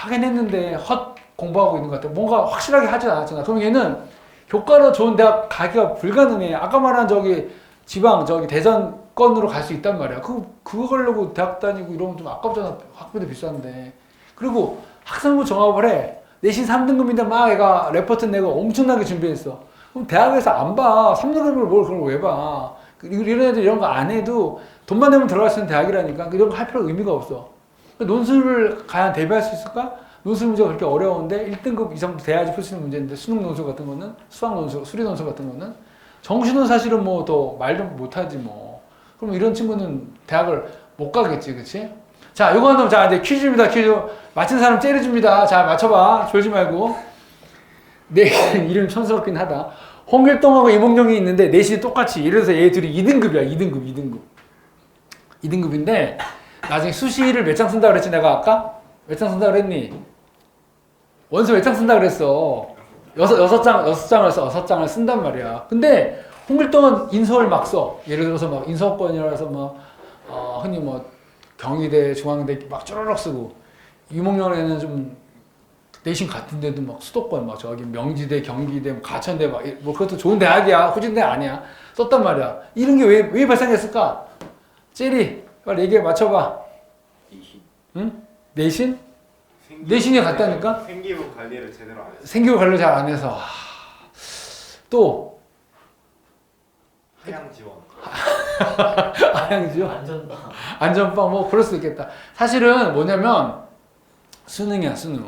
하긴 했는데 헛 공부하고 있는 것 같아. 뭔가 확실하게 하지 않았잖아. 그럼 얘는 교과로 좋은 대학 가기가 불가능해. 아까 말한 지방 대전권으로 갈 수 있단 말이야. 그거 가려고 대학 다니고 이러면 좀 아깝잖아. 학비도 비싼데. 그리고 학생부 종합을 해. 내신 3등급인데 막 애가 레포트 내고 엄청나게 준비했어. 그럼 대학에서 안 봐. 3등급을 뭘 그걸 왜 봐. 이런 애들 이런 거 안 해도 돈만 내면 들어갈 수 있는 대학이라니까. 이런 거 할 필요 의미가 없어. 논술을 과연 대비할 수 있을까? 논술 문제가 그렇게 어려운데 1등급 이상도 돼야지 풀 수 있는 문제인데 수능 논술 같은 거는 수학 논술, 수리 논술 같은 거는 정시는 사실은 뭐 더 말도 못하지 뭐. 그럼 이런 친구는 대학을 못 가겠지, 그렇지? 자, 요거 하면 자 이제 퀴즈입니다. 퀴즈 맞힌 사람 째려줍니다. 자, 맞춰봐. 졸지 말고. 내 이름 촌스럽긴 하다. 홍길동하고 이몽룡이 있는데 내신이 똑같이. 예를 들어서 얘 둘이 2등급이야. 2등급인데 나중에 수시를 몇 장 쓴다 그랬지 내가 아까? 몇 장 쓴다 그랬니? 원서 몇 장 쓴다 그랬어. 여섯 장을 쓴단 말이야. 근데 홍길동은 인서울 막 써. 예를 들어서 막 인서권이라서 막 흔히 뭐 경희대, 중앙대 막 쪼르륵 쓰고, 이몽룡에는 좀 내신 같은데도 막 수도권 막 저기 명지대, 경기대, 뭐 가천대 막 뭐 그것도 좋은 대학이야. 후진대 아니야. 썼단 말이야. 이런 게 왜 발생했을까? 찌리 빨리 얘기해 맞춰봐. 내신. 응? 내신? 내신이 같다니까? 생기부 관리를 제대로 안 했어. 생기부 관리 잘 안 해서. 또 하향 지원. 하향지요? 안전빵 뭐 그럴 수도 있겠다. 사실은 뭐냐면 수능이야 수능.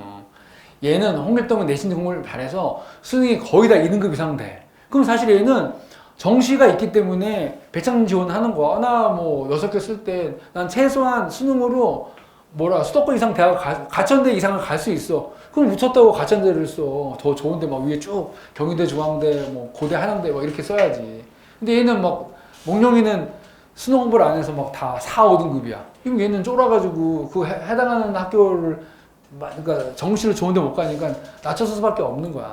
얘는 홍길동은 내신 공부를 잘해서 수능이 거의 다 2등급 이상 돼. 그럼 사실 얘는 정시가 있기 때문에 배창 지원하는 거야. 나 뭐 6개 쓸 때 난 최소한 수능으로 수도권 이상 대학 가천대 이상을 갈 수 있어. 그럼 묻혔다고 가천대를 써. 더 좋은데 막 위에 쭉 경희대, 중앙대, 뭐 고대, 한양대 막 이렇게 써야지. 근데 얘는 막 몽룡이는 수능 공부를 안 해서 막 다 4, 5등급이야. 그럼 얘는 쫄아가지고 그 해당하는 학교를 그러니까 정시를 좋은데 못 가니까 낮춰서 수밖에 없는 거야.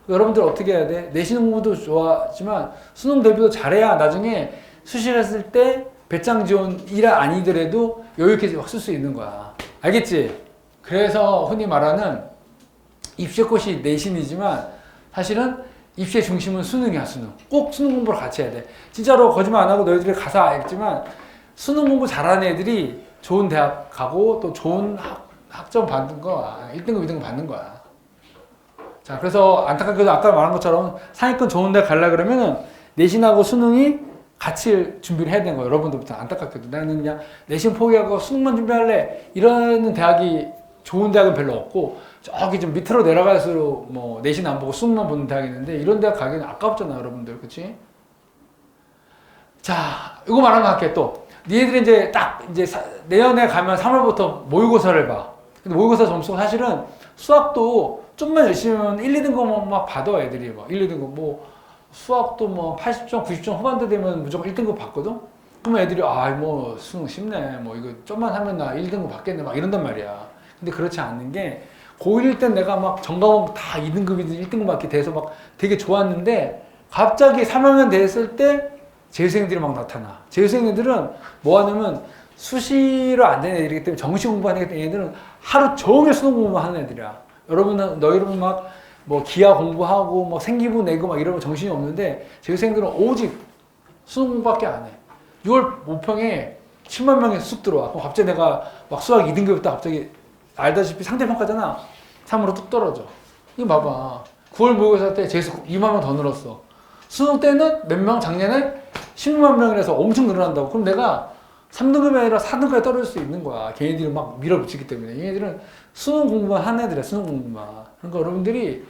여러분들 어떻게 해야 돼? 내신 공부도 좋아하지만 수능 대비도 잘해야 나중에 수시했을 때 배짱 지원이라 아니더라도 여유 있게 쓸 수 있는 거야. 알겠지? 그래서 흔히 말하는 입시의 꽃이 내신이지만 사실은 입시의 중심은 수능이야, 수능. 꼭 수능 공부를 같이 해야 돼. 진짜로 거짓말 안 하고 너희들이 가서 알겠지만 수능 공부 잘하는 애들이 좋은 대학 가고 또 좋은 학점 받는 거야. 1등급, 2등급 받는 거야. 자, 그래서 안타깝게도 아까 말한 것처럼 상위권 좋은 데 가려 그러면은 내신하고 수능이 같이 준비를 해야 되는 거예요. 여러분들부터 안타깝게도. 나는 그냥 내신 포기하고 수능만 준비할래. 이러는 대학이 좋은 대학은 별로 없고 저기 좀 밑으로 내려갈수록 뭐 내신 안 보고 수능만 보는 대학이 있는데 이런 대학 가기는 아깝잖아, 여러분들. 그치? 자, 이거 말하는 거 할게 또. 니네들이 이제 딱 이제 내년에 가면 3월부터 모의고사를 봐. 근데 모의고사 점수가 사실은 수학도 좀만 열심히 하면 1, 2등급만 막 받아, 애들이 막 1, 2등급. 뭐 수학도 뭐 80점, 90점 후반대 되면 무조건 1등급 받거든? 그러면 애들이 뭐 수능 쉽네. 뭐 이거 좀만 하면 나 1등급 받겠네. 막 이런단 말이야. 근데 그렇지 않는 게 고1 땐 내가 막 전과목 다 2등급이든 1등급 받게 돼서 막 되게 좋았는데 갑자기 3학년 됐을 때 재수생들이 막 나타나. 재수생들은 뭐 하냐면 수시로 안 되는 애들이기 때문에 정시 공부하는 애들은 하루 종일 수능 공부만 하는 애들이야. 너희들은 막 뭐 기하 공부하고 막 생기부 내고 막 이러면 정신이 없는데 재수생들은 오직 수능 공부밖에 안 해. 6월 모평에 10만 명이 쑥 들어와. 그럼 갑자기 내가 막 수학 2등급부터 갑자기 알다시피 상대평가잖아. 3으로 뚝 떨어져. 이거 봐봐. 9월 모의고사 때 재수 2만 명 더 늘었어. 수능 때는 몇 명 작년에 16만 명이라서 엄청 늘어난다고. 그럼 내가 3등급이 아니라 4등급에 떨어질 수 있는 거야. 걔네들이 막 밀어붙이기 때문에. 얘네들은 수능 공부만 하는 애들이야, 수능 공부만. 그러니까 여러분들이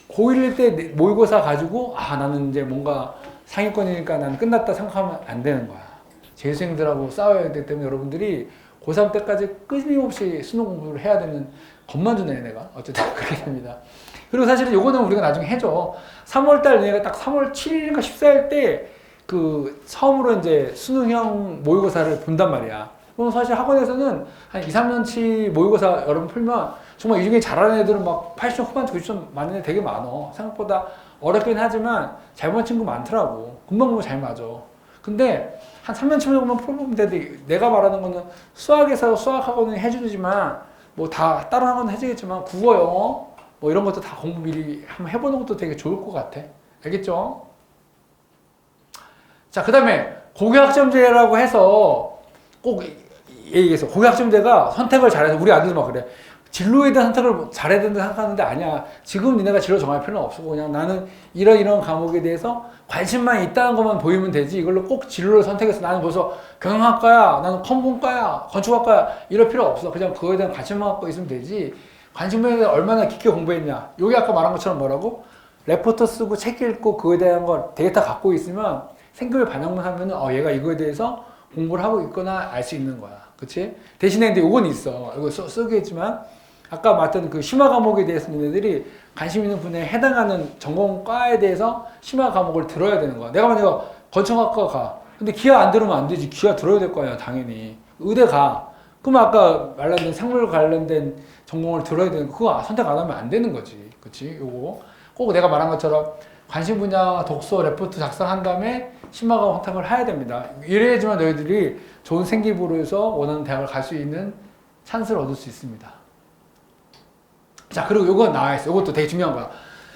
고1일 때 모의고사 가지고 나는 이제 뭔가 상위권이니까 나는 끝났다 생각하면 안 되는 거야. 재수생들하고 싸워야 되기 때문에 여러분들이 고3 때까지 끊임없이 수능 공부를 해야 되는 것만 주네, 내가. 어쨌든 그렇게 됩니다. 그리고 사실은 요거는 우리가 나중에 해줘. 3월달 내가 딱 3월 7일인가 14일 때 그 처음으로 이제 수능형 모의고사를 본단 말이야. 그럼 사실 학원에서는 한 2, 3년치 모의고사 여러분 풀면 정말 이 중에 잘하는 애들은 막 80점 후반, 90점 맞는 애 되게 많어. 생각보다 어렵긴 하지만 잘 보는 친구 많더라고. 금방 보면 잘 맞아. 근데 한 3년 치면만 풀어보면 되는데 내가 말하는 거는 수학에서 수학학원은 해주지만 뭐 다 다른 학원은 해주겠지만 국어, 영어 뭐 이런 것도 다 공부 미리 한번 해보는 것도 되게 좋을 것 같아. 알겠죠? 자, 그 다음에 고교학점제라고 해서 꼭 얘기해서 고교학점제가 선택을 잘해서 우리 아들도 막 그래. 진로에 대한 선택을 잘해야 된다 생각하는데 아니야. 지금 니네가 진로 정할 필요는 없고 그냥 나는 이런 과목에 대해서 관심만 있다는 것만 보이면 되지 이걸로 꼭 진로를 선택해서 나는 벌써 경영학과야, 나는 컴공과야, 건축학과야 이럴 필요 없어. 그냥 그거에 대한 관심만 갖고 있으면 되지. 관심에 대해 얼마나 깊게 공부했냐. 여기 아까 말한 것처럼 뭐라고? 레포터 쓰고 책 읽고 그거에 대한 걸 데이터 갖고 있으면 생급을 반영만 하면은 얘가 이거에 대해서 공부를 하고 있거나 알 수 있는 거야. 그치? 대신에 근데 요건 있어. 이거 쓰겠지만 아까 말했던 그 심화 과목에 대해서 너희들이 관심 있는 분야에 해당하는 전공과에 대해서 심화 과목을 들어야 되는 거야. 내가 만약에 건축학과 가. 근데 기하 안 들으면 안 되지. 기하 들어야 될 거 아니야, 당연히. 의대 가. 그럼 아까 말한 생물 관련된 전공을 들어야 되는 거. 그거 선택 안 하면 안 되는 거지. 그치? 요거. 꼭 내가 말한 것처럼 관심 분야 독서 레포트 작성한 다음에 심화 과목 선택을 해야 됩니다. 이래야지만 너희들이 좋은 생기부로 해서 원하는 대학을 갈 수 있는 찬스를 얻을 수 있습니다. 자, 그리고 요거 나와 있어. 요것도 되게 중요한 거야.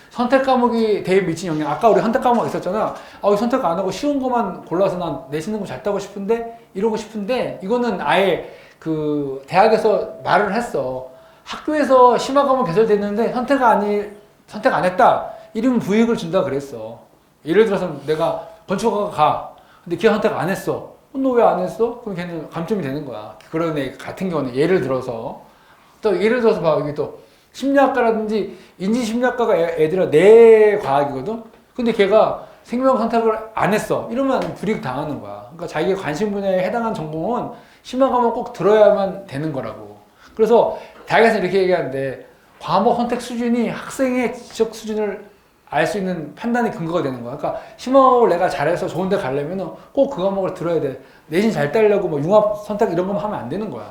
선택 과목이 대입 미친 영향. 아까 우리 선택 과목 있었잖아. 선택 안 하고 쉬운 것만 골라서 난 내신는 거 잘 따고 싶은데, 이러고 싶은데, 이거는 아예 그 대학에서 말을 했어. 학교에서 심화 과목 개설됐는데 선택 안 했다. 이러면 부익을 준다 그랬어. 예를 들어서 내가 건축학과 가. 근데 기하 선택 안 했어. 너 왜 안 했어? 그럼 걔는 감점이 되는 거야. 그런 애 같은 경우는 예를 들어서 또 예를 들어서 봐. 여기 또 심리학과라든지 인지심리학과가 애들아 내 과학이거든. 근데 걔가 생명 선택을 안 했어. 이러면 불이익 당하는 거야. 그러니까 자기의 관심 분야에 해당한 전공은 심화 과목 꼭 들어야만 되는 거라고. 그래서 대학에서 이렇게 얘기하는데 과목 선택 수준이 학생의 지적 수준을 알 수 있는 판단의 근거가 되는 거야. 그러니까 심화과목을 내가 잘해서 좋은 데 가려면 꼭 그 과목을 들어야 돼. 내신 잘 따려고 뭐 융합 선택 이런 거만 하면 안 되는 거야.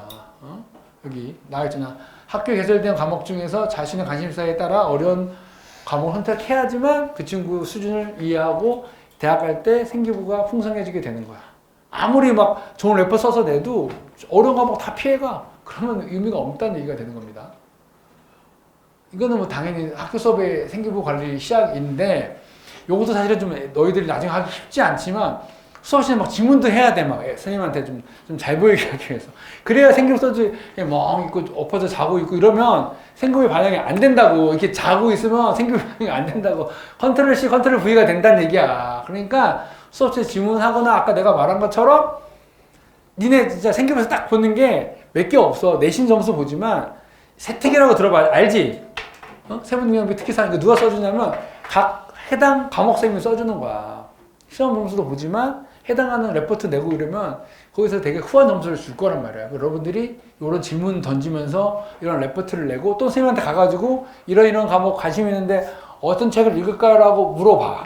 여기 나와있잖아. 학교 개설된 과목 중에서 자신의 관심사에 따라 어려운 과목을 선택해야지만 그 친구 수준을 이해하고 대학 갈 때 생기부가 풍성해지게 되는 거야. 아무리 막 좋은 래퍼 써서 내도 어려운 과목 다 피해가. 그러면 의미가 없다는 얘기가 되는 겁니다. 이거는 뭐 당연히 학교 수업의 생기부 관리 시작인데 요것도 사실은 좀 너희들이 나중에 하기 쉽지 않지만 수업 시간에 막 질문도 해야 돼. 막 선생님한테 좀 잘 보이게 하기 위해서. 그래야 생기부 써지 멍 있고 엎어져 자고 있고 이러면 생기부의 반영이 안 된다고. 이렇게 자고 있으면 생기부의 반영이 안 된다고. 컨트롤 C, 컨트롤 V가 된다는 얘기야. 그러니까 수업 시에 질문하거나 아까 내가 말한 것처럼 니네 진짜 생기부에서 딱 보는 게 몇 개 없어. 내신 점수 보지만 세특이라고 들어봐. 알지? 세분명비 특기사항 누가 써주냐면 각 해당 과목 선생님이 써주는 거야. 시험 점수도 보지만 해당하는 레포트 내고 이러면 거기서 되게 후한 점수를 줄 거란 말이야. 여러분들이 이런 질문 던지면서 이런 레포트를 내고 또 선생님한테 가가지고 이런 과목 관심 있는데 어떤 책을 읽을까라고 물어봐.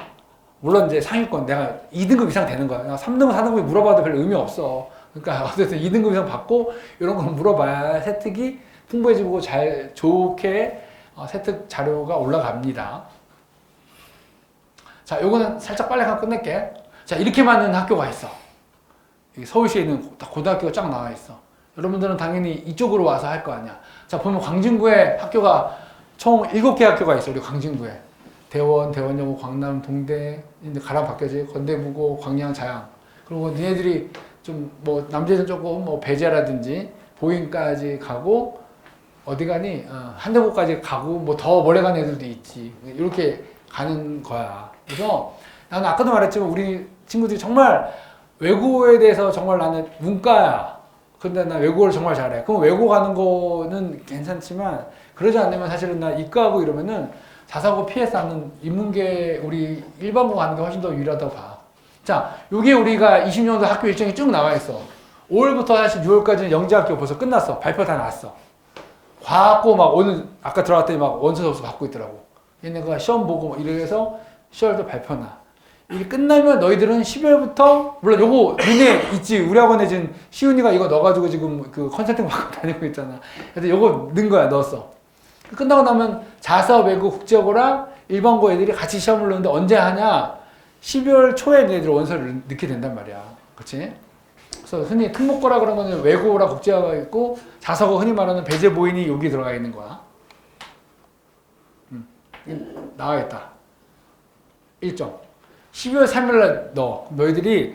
물론 이제 상위권 내가 2등급 이상 되는 거야. 3등급, 4등급이 물어봐도 별 의미 없어. 그러니까 어쨌든 2등급 이상 받고 이런 걸 물어봐야 세특이 풍부해지고 좋게 세특 자료가 올라갑니다. 자, 요거는 살짝 빨리 하고 끝낼게. 자, 이렇게 많은 학교가 있어. 서울시에 있는 고등학교가 쫙 나와 있어. 여러분들은 당연히 이쪽으로 와서 할 거 아니야. 자, 보면 광진구에 학교가 총 7개 학교가 있어. 우리 광진구에. 대원, 대원여고, 광남, 동대, 이제 가람 바뀌어지. 건대무고, 광양, 자양. 그리고 니네들이 좀 뭐 남자들 조금 뭐 배제라든지 보인까지 가고 어디 가니? 한대고까지 가고 뭐 더 멀리 가는 애들도 있지. 이렇게 가는 거야. 그래서 나는 아까도 말했지만 우리 친구들이 정말 외국어에 대해서 정말 나는 문과야. 근데 나 외국어를 정말 잘해. 그럼 외국어 가는 거는 괜찮지만 그러지 않으면 사실은 나 이과하고 이러면은 자사고 PS 하는 인문계 우리 일반고 가는 게 훨씬 더 유리하다고 봐. 자, 요게 우리가 20년도 학교 일정이 쭉 나와 있어. 5월부터 사실 6월까지는 영재학교 벌써 끝났어. 발표 다 났어. 과학고 막 오늘 아까 들어갔더니 막 원서 접수 받고 있더라고. 얘네가 시험 보고 막 이래서 10월도 발표나. 이게 끝나면 너희들은 12월부터 물론 요거 니네 있지. 우리 학원에 지금 시훈이가 이거 넣어가지고 지금 그 컨설팅 받고 다니고 있잖아. 그래서 요거 넣은 거야. 넣었어. 끝나고 나면 자사, 외고, 국제고랑 일반고 애들이 같이 시험을 넣는데 언제 하냐? 12월 초에 애들 원서를 넣게 된단 말이야. 그렇지? 그래서 흔히 특목고라 그런 거는 외고라 국제고가 있고 자사고 흔히 말하는 배제 모인이 여기 들어가 있는 거야. 나와 있다. 일정. 12월 3일날 너희들이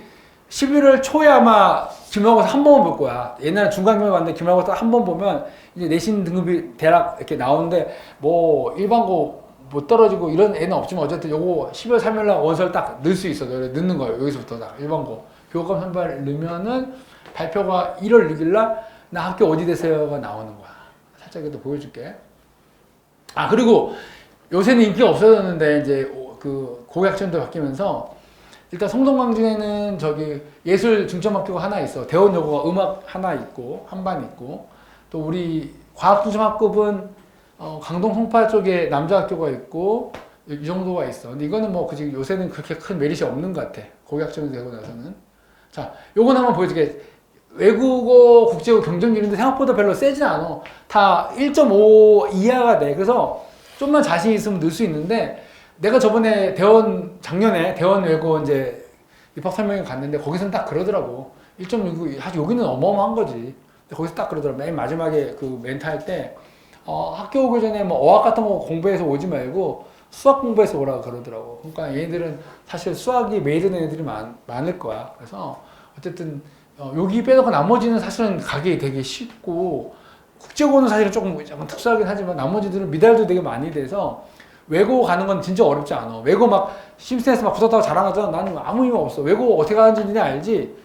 11월 초에 아마 기말고사 한 번만 볼 거야. 옛날에 중간기말 봤는데 기말고사 한 번 보면 이제 내신 등급이 대략 이렇게 나오는데 뭐 일반고 못 떨어지고 이런 애는 없지만 어쨌든 요거 12월 3일날 원서를 딱 넣을 수 있어. 넣는 거예요. 여기서부터 다 일반고. 교감 선발 넣으면은 발표가 1월 6일날 나 학교 어디 되세요가 나오는 거야. 살짝 이것도 보여줄게. 아, 그리고 요새는 인기가 없어졌는데 이제 그 고교학점도 바뀌면서 일단 성동광진에는 저기 예술 중점학교가 하나 있어. 대원여고가 음악 하나 있고 한 반 있고 또 우리 과학중점학급은 강동 송파 쪽에 남자학교가 있고 이 정도가 있어. 근데 이거는 뭐 그지 요새는 그렇게 큰 메리트 없는 것 같아. 고교학점이 되고 나서는. 자, 요건 한번 보여줄게. 외국어, 국제고 경쟁률인데 생각보다 별로 세진 않아. 다 1.5 이하가 돼. 그래서 좀만 자신 있으면 넣을 수 있는데 내가 저번에 작년에 대원 외고 이제 입학 설명회 갔는데 거기서는 딱 그러더라고. 1.6, 사실 여기는 어마어마한 거지. 근데 거기서 딱 그러더라고. 맨 마지막에 그 멘트 할 때 학교 오기 전에 뭐 어학 같은 거 공부해서 오지 말고 수학 공부해서 오라고 그러더라고. 그러니까 얘네들은 사실 수학이 메이드는 애들이 많을 거야. 그래서 어쨌든 여기 빼놓고 나머지는 사실은 가기 되게 쉽고 국제고는 사실은 조금 약간 특수하긴 하지만 나머지들은 미달도 되게 많이 돼서 외고 가는 건 진짜 어렵지 않아. 외고 막 심스에서 막 붙었다고 자랑하잖아. 나는 아무 의미 없어. 외고 어떻게 가는지 니네 알지?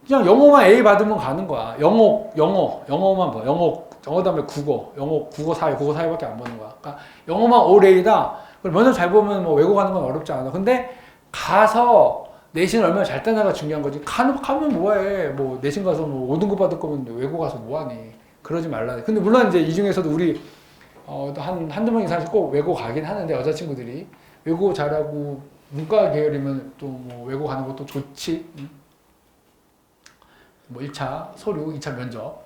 그냥 영어만 A 받으면 가는 거야. 영어만 봐. 영어 다음에 국어 사회밖에 안 보는 거야. 그러니까 영어만 올A다. 면접 잘 보면 뭐 외고 가는 건 어렵지 않아. 근데 가서 내신 얼마나 잘 따냐가 중요한 거지. 가면 뭐해. 뭐 내신 가서 뭐 5등급 받을 거면 외고 가서 뭐하니. 그러지 말라. 근데 물론 이제 이 중에서도 우리 한두 명 이상씩 꼭 외고 가긴 하는데 여자친구들이 외고 잘하고 문과 계열이면 또 뭐 외고 가는 것도 좋지. 뭐 1차 서류, 2차 면접.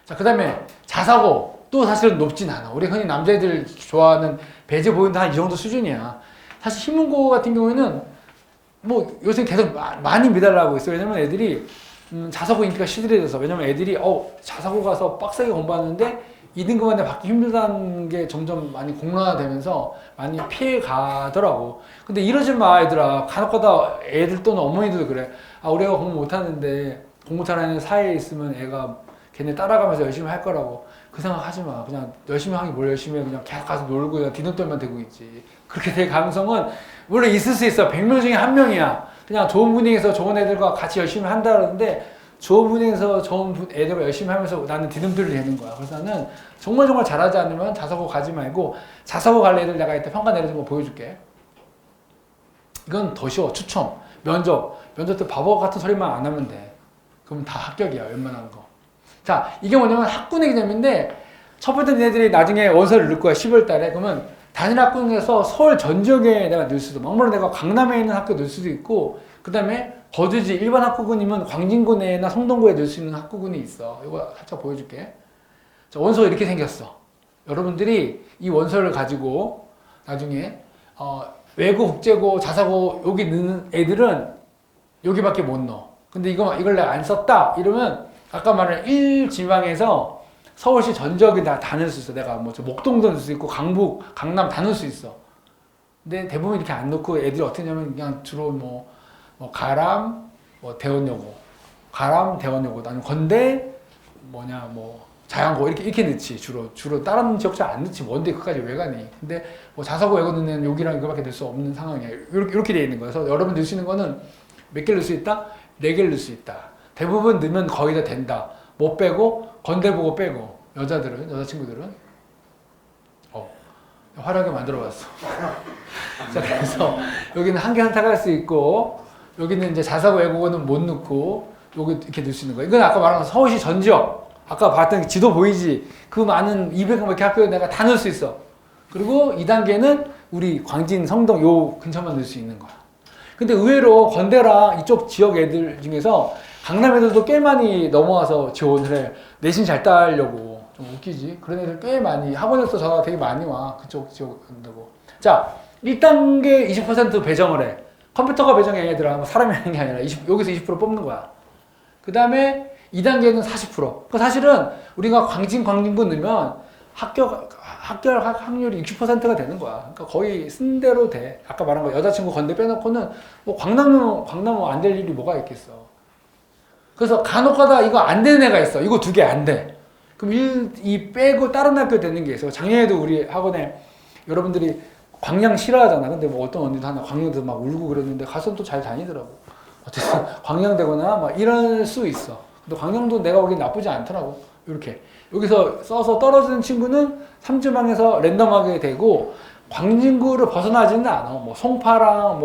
자, 그 다음에 자사고. 또 또 사실은 높진 않아. 우리 흔히 남자애들 좋아하는 배제 보인다 한 이 정도 수준이야. 사실 신문고 같은 경우에는 뭐 요새 계속 많이 매달라고 있어요. 왜냐면 애들이 자사고 인기가 시들해져서. 왜냐면 애들이 자사고 가서 빡세게 공부하는데 2등급 안에 받기 힘들다는 게 점점 많이 공론화되면서 많이 피해 가더라고. 근데 이러지 마, 얘들아. 간혹가다 애들 또는 어머니들도 그래. 아, 우리 애가 공부 못하는데 공부 잘하는 사이에 있으면 애가 걔네 따라가면서 열심히 할 거라고. 그 생각 하지 마. 그냥 열심히 하기 뭘 열심히 해. 그냥 계속 가서 놀고 그냥 뒤늦돌만 대고 있지. 그렇게 될 가능성은 물론 있을 수 있어. 100명 중에 1명이야. 그냥 좋은 분위기에서 좋은 애들과 같이 열심히 한다 그러는데 좋은 분위기에서 좋은 애들과 열심히 하면서 나는 뒤늦돌이 되는 거야. 그래서 나는 정말 잘하지 않으면 자사고 가지 말고 자사고 갈 애들 내가 이때 평가 내려준 거 보여줄게. 이건 더 쉬워. 추첨, 면접 때 바보 같은 소리만 안 하면 돼. 그럼 다 합격이야. 웬만한 거. 자, 이게 뭐냐면 학군의 개념인데 첫 번째 니네들이 나중에 원서를 넣을 거야. 10월 달에. 그러면 단일 학군에서 서울 전 지역에 내가 넣을 수도, 막말로 내가 강남에 있는 학교 넣을 수도 있고, 그 다음에 거주지 일반 학구군이면 광진구 내나 성동구에 넣을 수 있는 학구군이 있어. 이거 살짝 보여줄게. 자, 원서 이렇게 생겼어. 여러분들이 이 원서를 가지고 나중에 외고, 국제고, 자사고 여기 넣는 애들은 여기밖에 못 넣어. 근데 이걸 내가 안 썼다 이러면 아까 말한 1지방에서 서울시 전 지역에 다 넣을 수 있어. 내가 뭐 목동도 넣을 수 있고 강북, 강남 다 넣을 수 있어. 근데 대부분 이렇게 안 넣고 애들이 어떻게 하냐면 그냥 주로 뭐 가람, 대원여고, 가람, 대원여고, 아니면 건대, 자양고 이렇게 넣지. 주로 다른 지역 잘 안 넣지. 뭔데 그까지 왜 가니? 근데 뭐 자사고 외고 넣는 여기랑 이거밖에 넣을 수 없는 상황이야. 이렇게 돼 있는 거야. 그래서 여러분 넣을 수 있는 거는 몇 개를 넣을 수 있다? 4개를 넣을 수 있다. 대부분 넣으면 거의 다 된다. 못 빼고 건대 보고 빼고 여자친구들은 화려하게 만들어봤어. 자, 그래서 여기는 한 개 한타가 할 수 있고 여기는 이제 자사고 외국어는 못 넣고 여기 이렇게 넣을 수 있는 거야. 이건 아까 말한 서울시 전 지역. 아까 봤던 지도 보이지? 그 많은 200개 학교에 내가 다 넣을 수 있어. 그리고 2단계는 우리 광진, 성동 요 근처만 넣을 수 있는 거야. 근데 의외로 건대랑 이쪽 지역 애들 중에서 강남 애들도 꽤 많이 넘어와서 지원을 해. 내신 잘 따려고. 좀 웃기지? 그런 애들 꽤 많이, 학원에서 전화 되게 많이 와. 그쪽 지역 한다고. 자, 1단계 20% 배정을 해. 컴퓨터가 배정해, 얘들아. 사람이 하는 게 아니라 여기서 20% 뽑는 거야. 그 다음에 2단계는 40%. 그러니까 사실은 우리가 광진구 넣으면 합격 확률이 60%가 되는 거야. 그러니까 거의 쓴 대로 돼. 아까 말한 거 여자친구 건대 빼놓고는 뭐 광남 안 될 일이 뭐가 있겠어. 그래서 간혹가다 이거 안 되는 애가 있어. 이거 2개 안 돼. 그럼 이 빼고 다른 학교 되는 게 있어. 작년에도 우리 학원에 여러분들이 광양 싫어하잖아. 근데 뭐 어떤 언니도 하나 광양도 막 울고 그랬는데 가서 또 잘 다니더라고. 어쨌든 광양 되거나 막 이럴 수 있어. 근데 광양도 내가 보기엔 나쁘지 않더라고. 이렇게 여기서 써서 떨어지는 친구는 3지방에서 랜덤하게 되고 광진구를 벗어나지는 않아. 뭐 송파랑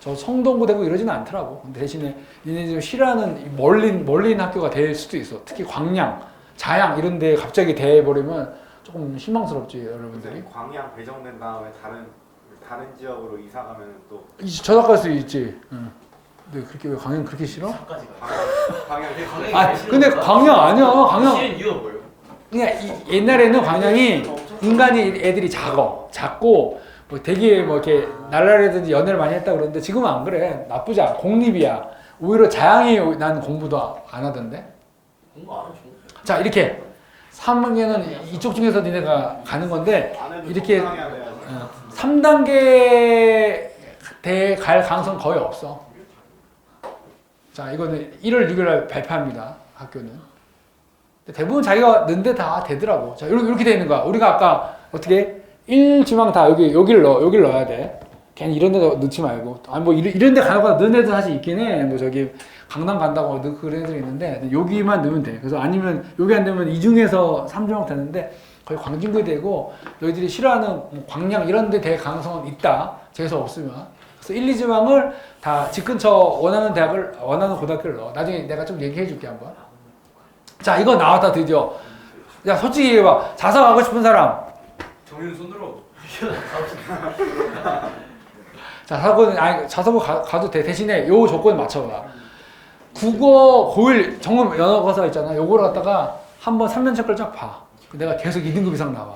저 성동구 되고 이러지는 않더라고. 근데 대신에 얘네들 싫어하는 멀린 학교가 될 수도 있어. 특히 광양, 자양 이런 데 갑자기 돼버리면 조금 실망스럽지, 여러분들이. 광양 배정된 다음에 다른 지역으로 이사 가면 또 전학 갈 수 있지. 응. 근데 그렇게 왜 광양 그렇게 싫어? 광양 근데 광양 아니야. 광양. 싫은 이유가 뭐예요? 그냥 옛날에는 광양이 인간이 애들이 작고 뭐 되게 뭐 이렇게 날라리든지 연애를 많이 했다 그러는데 지금은 안 그래. 나쁘지 않아. 공립이야. 오히려 자양이 난 공부도 안 하던데. 공부 안 하죠. 자, 이렇게 3학년은 이쪽 중에서 니네가 가는 건데 이렇게 3단계 대 갈 가능성 거의 없어. 자, 이거는 1월 6일 발표합니다. 학교는. 대부분 자기가 넣은데 다 되더라고. 자, 이렇게 돼 있는 거야. 우리가 아까 어떻게 1지망 다 여기를 넣어야 돼. 괜히 이런 데 넣지 말고. 아니, 뭐 이런 데 가다가 넣은 애들 사실 있긴 해. 뭐 저기 강남 간다고 그런 애들이 있는데 여기만 넣으면 돼. 그래서 아니면 여기 안 되면 2중에서 3지망 되는데 거의 광진구에 되고 너희들이 싫어하는 뭐 광양 이런 데 될 가능성은 있다. 재수 없으면. 그래서 1, 2지망을 다 집 근처 원하는 고등학교를 넣어. 나중에 내가 좀 얘기해 줄게 한번. 자, 이거 나왔다 드디어. 야, 솔직히 얘기해봐. 자사 가고 싶은 사람. 정윤 손들어. 자, 자사고 가도 돼. 대신에 요 조건 맞춰봐. 국어 고1 정급 연어고사 있잖아. 요거를 갖다가 한번 3년 체크를 쫙 봐. 내가 계속 2등급 이상 나와.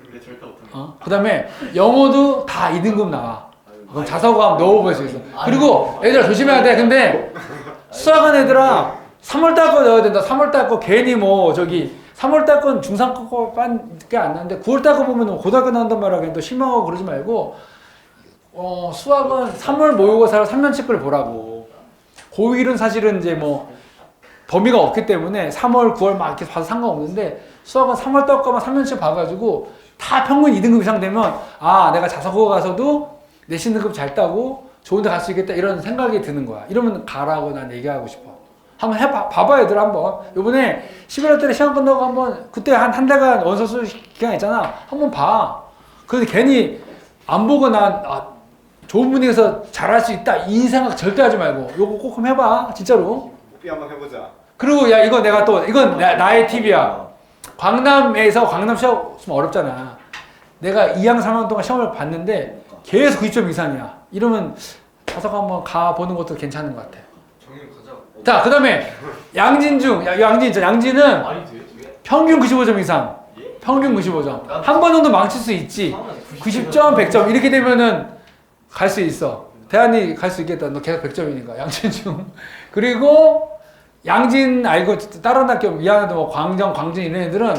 근데 절대 못합니다. 그 다음에 영어도 다 2등급 나와. 그럼 자사고가 넣어볼 수 있어. 그리고 애들아 조심해야 돼. 근데 수학은 애들아 3월달 거 넣어야 된다. 3월달 거 괜히 뭐 저기 3월달 건 중3 거밖에 안 나는데 9월달 거 보면 고등학교 나온단 말이야. 그냥 또 실망하고 그러지 말고 수학은 3월 모의고사를 3년치를 보라고. 고1은 사실은 이제 뭐 범위가 없기 때문에 3월, 9월 막 이렇게 봐도 상관없는데 수학은 3월달 거만 3년치 봐가지고 다 평균 2등급 이상 되면 아 내가 자사고 가서도 내신 등급 잘 따고 좋은 데 갈 수 있겠다 이런 생각이 드는 거야. 이러면 가라고 난 얘기하고 싶어. 한번 봐봐 얘들 한번. 요번에 11월 달에 시험 끝나고 한번 그때 한 달간 원서 쓸 기간 있잖아. 한번 봐. 근데 괜히 안 보고 난 좋은 분위기에서 잘할 수 있다 이 생각 절대 하지 말고 요거 꼭 한번 해봐. 진짜로. 뽀삐 한번 해보자. 그리고 야 이거 내가 또 이건 나의 팁이야. 광남에서 광남 시험 어렵잖아. 내가 2학 3학 동안 시험을 봤는데 계속 90점 이상이야. 이러면 자사고 한번 가보는 것도 괜찮은 것 같아. 정윤 가자. 자, 그 다음에 양진중. 양진은 말이 돼? 그게? 평균 95점 이상. 예? 평균 95점. 한 번 정도 망칠 수 있지. 90점, 100점 이렇게 되면은 갈 수 있어. 대한이 갈 수 있겠다. 너 계속 100점이니까. 양진중. 그리고 양진 알고 다른 학교 미안해도 뭐 광정, 광진 이런 애들은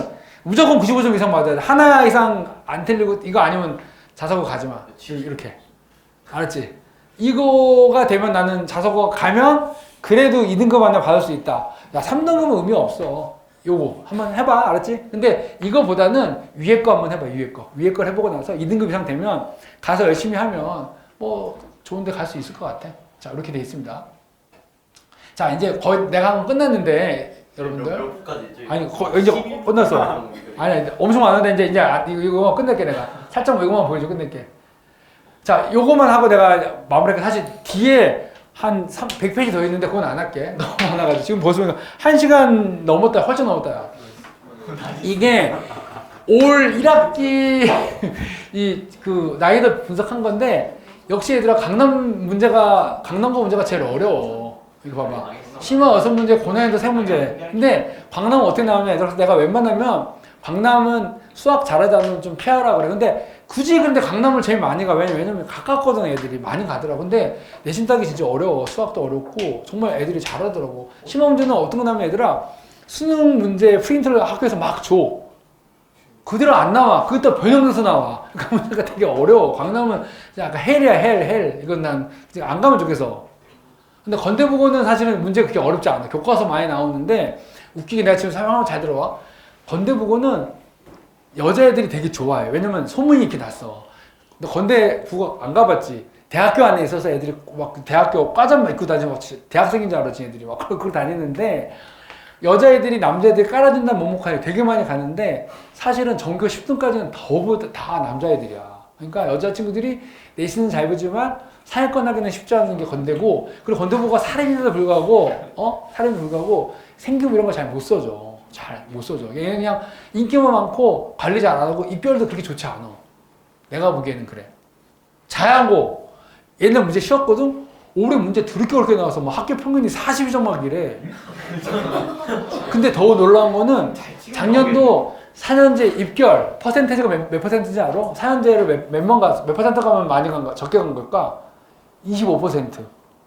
무조건 95점 이상 받아야 돼. 하나 이상 안 틀리고 이거 아니면 자사고 가지 마. 이렇게. 알았지? 이거가 되면 나는 자사고 가면 그래도 2등급 안에 받을 수 있다. 야, 3등급은 의미 없어. 요거 한번 해봐. 알았지? 근데 이거보다는 위에 거 한번 해봐. 위에 거. 위에 걸 해보고 나서 2등급 이상 되면 가서 열심히 하면 뭐 좋은 데 갈 수 있을 것 같아. 자, 이렇게 돼 있습니다. 자, 이제 거의 내가 한번 끝났는데 여러분들. 몇 까지? 아니, 이제 끝났어. 아니, 엄청 많은데 이제 이거 끝낼게 내가. 살짝 이거만 보여줘 끝낼게. 자, 요거만 하고 내가 마무리할게. 사실 뒤에 한 100페이지 더 있는데 그건 안 할게. 너무 많아가지고 지금 보시면 1시간 넘었다, 훨씬 넘었다. 야. 이게 올 1학기 그 나이도 분석한 건데 역시 얘들아 강남고 문제가 제일 어려워. 이거 봐봐. 심화 어선 문제, 고난이도 세 문제. 근데 광남은 어떻게 나오냐? 그래서 내가 웬만하면 광남은 수학 잘하지 않으면 좀 피하라 그래. 근데 굳이 근데 강남을 제일 많이 가. 왜냐면 가깝거든 애들이 많이 가더라고. 근데 내신 따기 진짜 어려워. 수학도 어렵고 정말 애들이 잘하더라고. 심화 문제는 어떤 거 나면 얘들아 수능 문제 프린트를 학교에서 막 줘. 그대로 안 나와. 그것도 변형돼서 나와. 그 문제가 되게 어려워. 강남은 약간 헬이야 헬. 이건 난 안 가면 좋겠어. 근데 건대국어는 사실은 문제가 그렇게 어렵지 않아. 교과서 많이 나오는데 웃기게 내가 지금 설명하면 잘 들어와. 건대국어는 여자애들이 되게 좋아해. 왜냐면 소문이 이렇게 났어. 너 건대 국어 안 가봤지? 대학교 안에 있어서 애들이 막 대학교 과잠만 입고 다니고 막 대학생인 줄 알았지 애들이 막 그걸 다니는데 여자애들이 남자애들이 깔아준다는 목목하게 되게 많이 가는데 사실은 전교 10등까지는 다 남자애들이야. 그러니까 여자친구들이 내신은 잘 보지만 상위권 하기는 쉽지 않은 게 건대고 그리고 건대부가 사립인데도 불구하고 생기부 이런 거 잘 못 써줘. 잘 못 써줘. 얘는 그냥 인기만 많고 관리 잘 안 하고 입결도 그렇게 좋지 않아. 내가 보기에는 그래. 자양고 옛날 문제 쉬웠거든? 올해 문제 드럽게 어렵게 나와서 뭐 학교 평균이 42점 막 이래. 근데 더 놀라운 거는 작년도 4년제 입결 퍼센테이지가 몇 퍼센트인지 알아? 4년제를 몇 퍼센트 가면 많이 간 거야? 적게 간 걸까? 25%.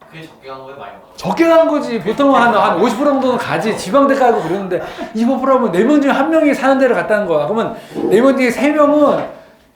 그게 적게 간 거에 많이 간 거. 적게 간 거지. 보통은 한 50% 정도는 가지. 지방대 가고 그러는데 25%면 4명 중에 1명이 4년제를 갔다는 거야. 그러면 4명 중에 3명은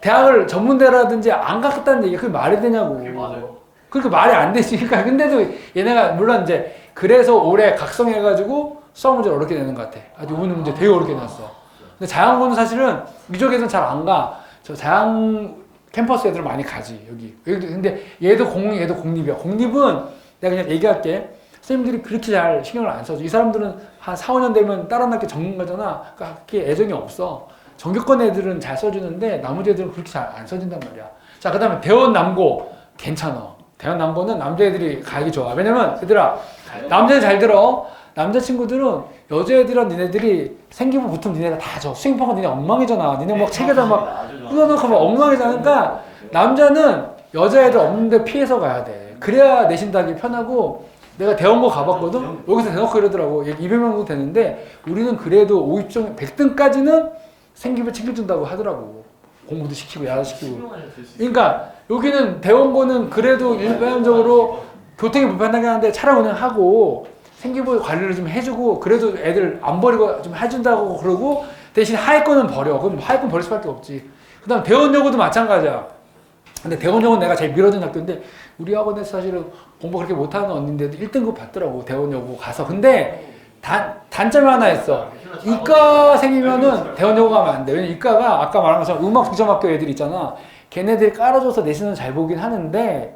대학을 전문대라든지 안 갔다는 얘기야. 그게 말이 되냐고. 그게 맞아요. 그러니까 말이 안 되지. 그러니까 근데도 얘네가 물론 이제 그래서 올해 각성해가지고 수학 문제를 어렵게 내는 것 같아. 아주 이번 문제 되게 어렵게 냈어. 근데 자양고는 사실은 위쪽에서는 잘 안 가. 저 자양 캠퍼스 애들 많이 가지 여기. 근데 얘도 얘도 공립이야. 공립은 내가 그냥 얘기할게. 선생님들이 그렇게 잘 신경을 안 써줘. 이 사람들은 한 4, 5년 되면 다른 학교 전문가잖아. 그러니까 그게 애정이 없어. 전교권 애들은 잘 써주는데 나머지 애들은 그렇게 잘 안 써준단 말이야. 자, 그 다음에 대원남고 괜찮아. 대원남고는 남자애들이 가기 좋아. 왜냐면 얘들아 남자애들 잘 들어. 남자친구들은 여자애들이랑 니네들이 생기부 붙으면 니네가 다 줘. 수행평가 니네 엉망이잖아. 니네 막 책에다 막 뜯어놓고 막 엉망이잖아. 그러니까 남자는 여자애들 없는데 피해서 가야 돼. 그래야 내신 따기 편하고 내가 대원고 가봤거든? 여기서 대놓고 이러더라고. 200명 정도 되는데 우리는 그래도 50점, 100등까지는 생기부 챙겨준다고 하더라고. 공부도 시키고 야도 시키고. 신경을 쓸수 있어. 그러니까 여기는 대원고는 그래도 일반적으로 교통이 불편하게 하는데 차량 운행하고 생기부 관리를 좀 해주고 그래도 애들 안 버리고 좀 해준다고 그러고 대신 하위권은 버려. 그럼 하위권 버릴 수밖에 없지. 그 다음 대원여고도 마찬가지야. 근데 대원여고는 내가 제일 밀어준 학교인데 우리 학원에서 사실은 공부 그렇게 못하는 언니인데도 1등급 받더라고. 대원여고 가서. 근데 단점이 하나 있어. 이과생이면은 대원여고 가면 안 돼. 왜냐면 이과가 아까 말한 것처럼 음악 중점학교 애들 있잖아. 걔네들이 깔아줘서 내신은 잘 보긴 하는데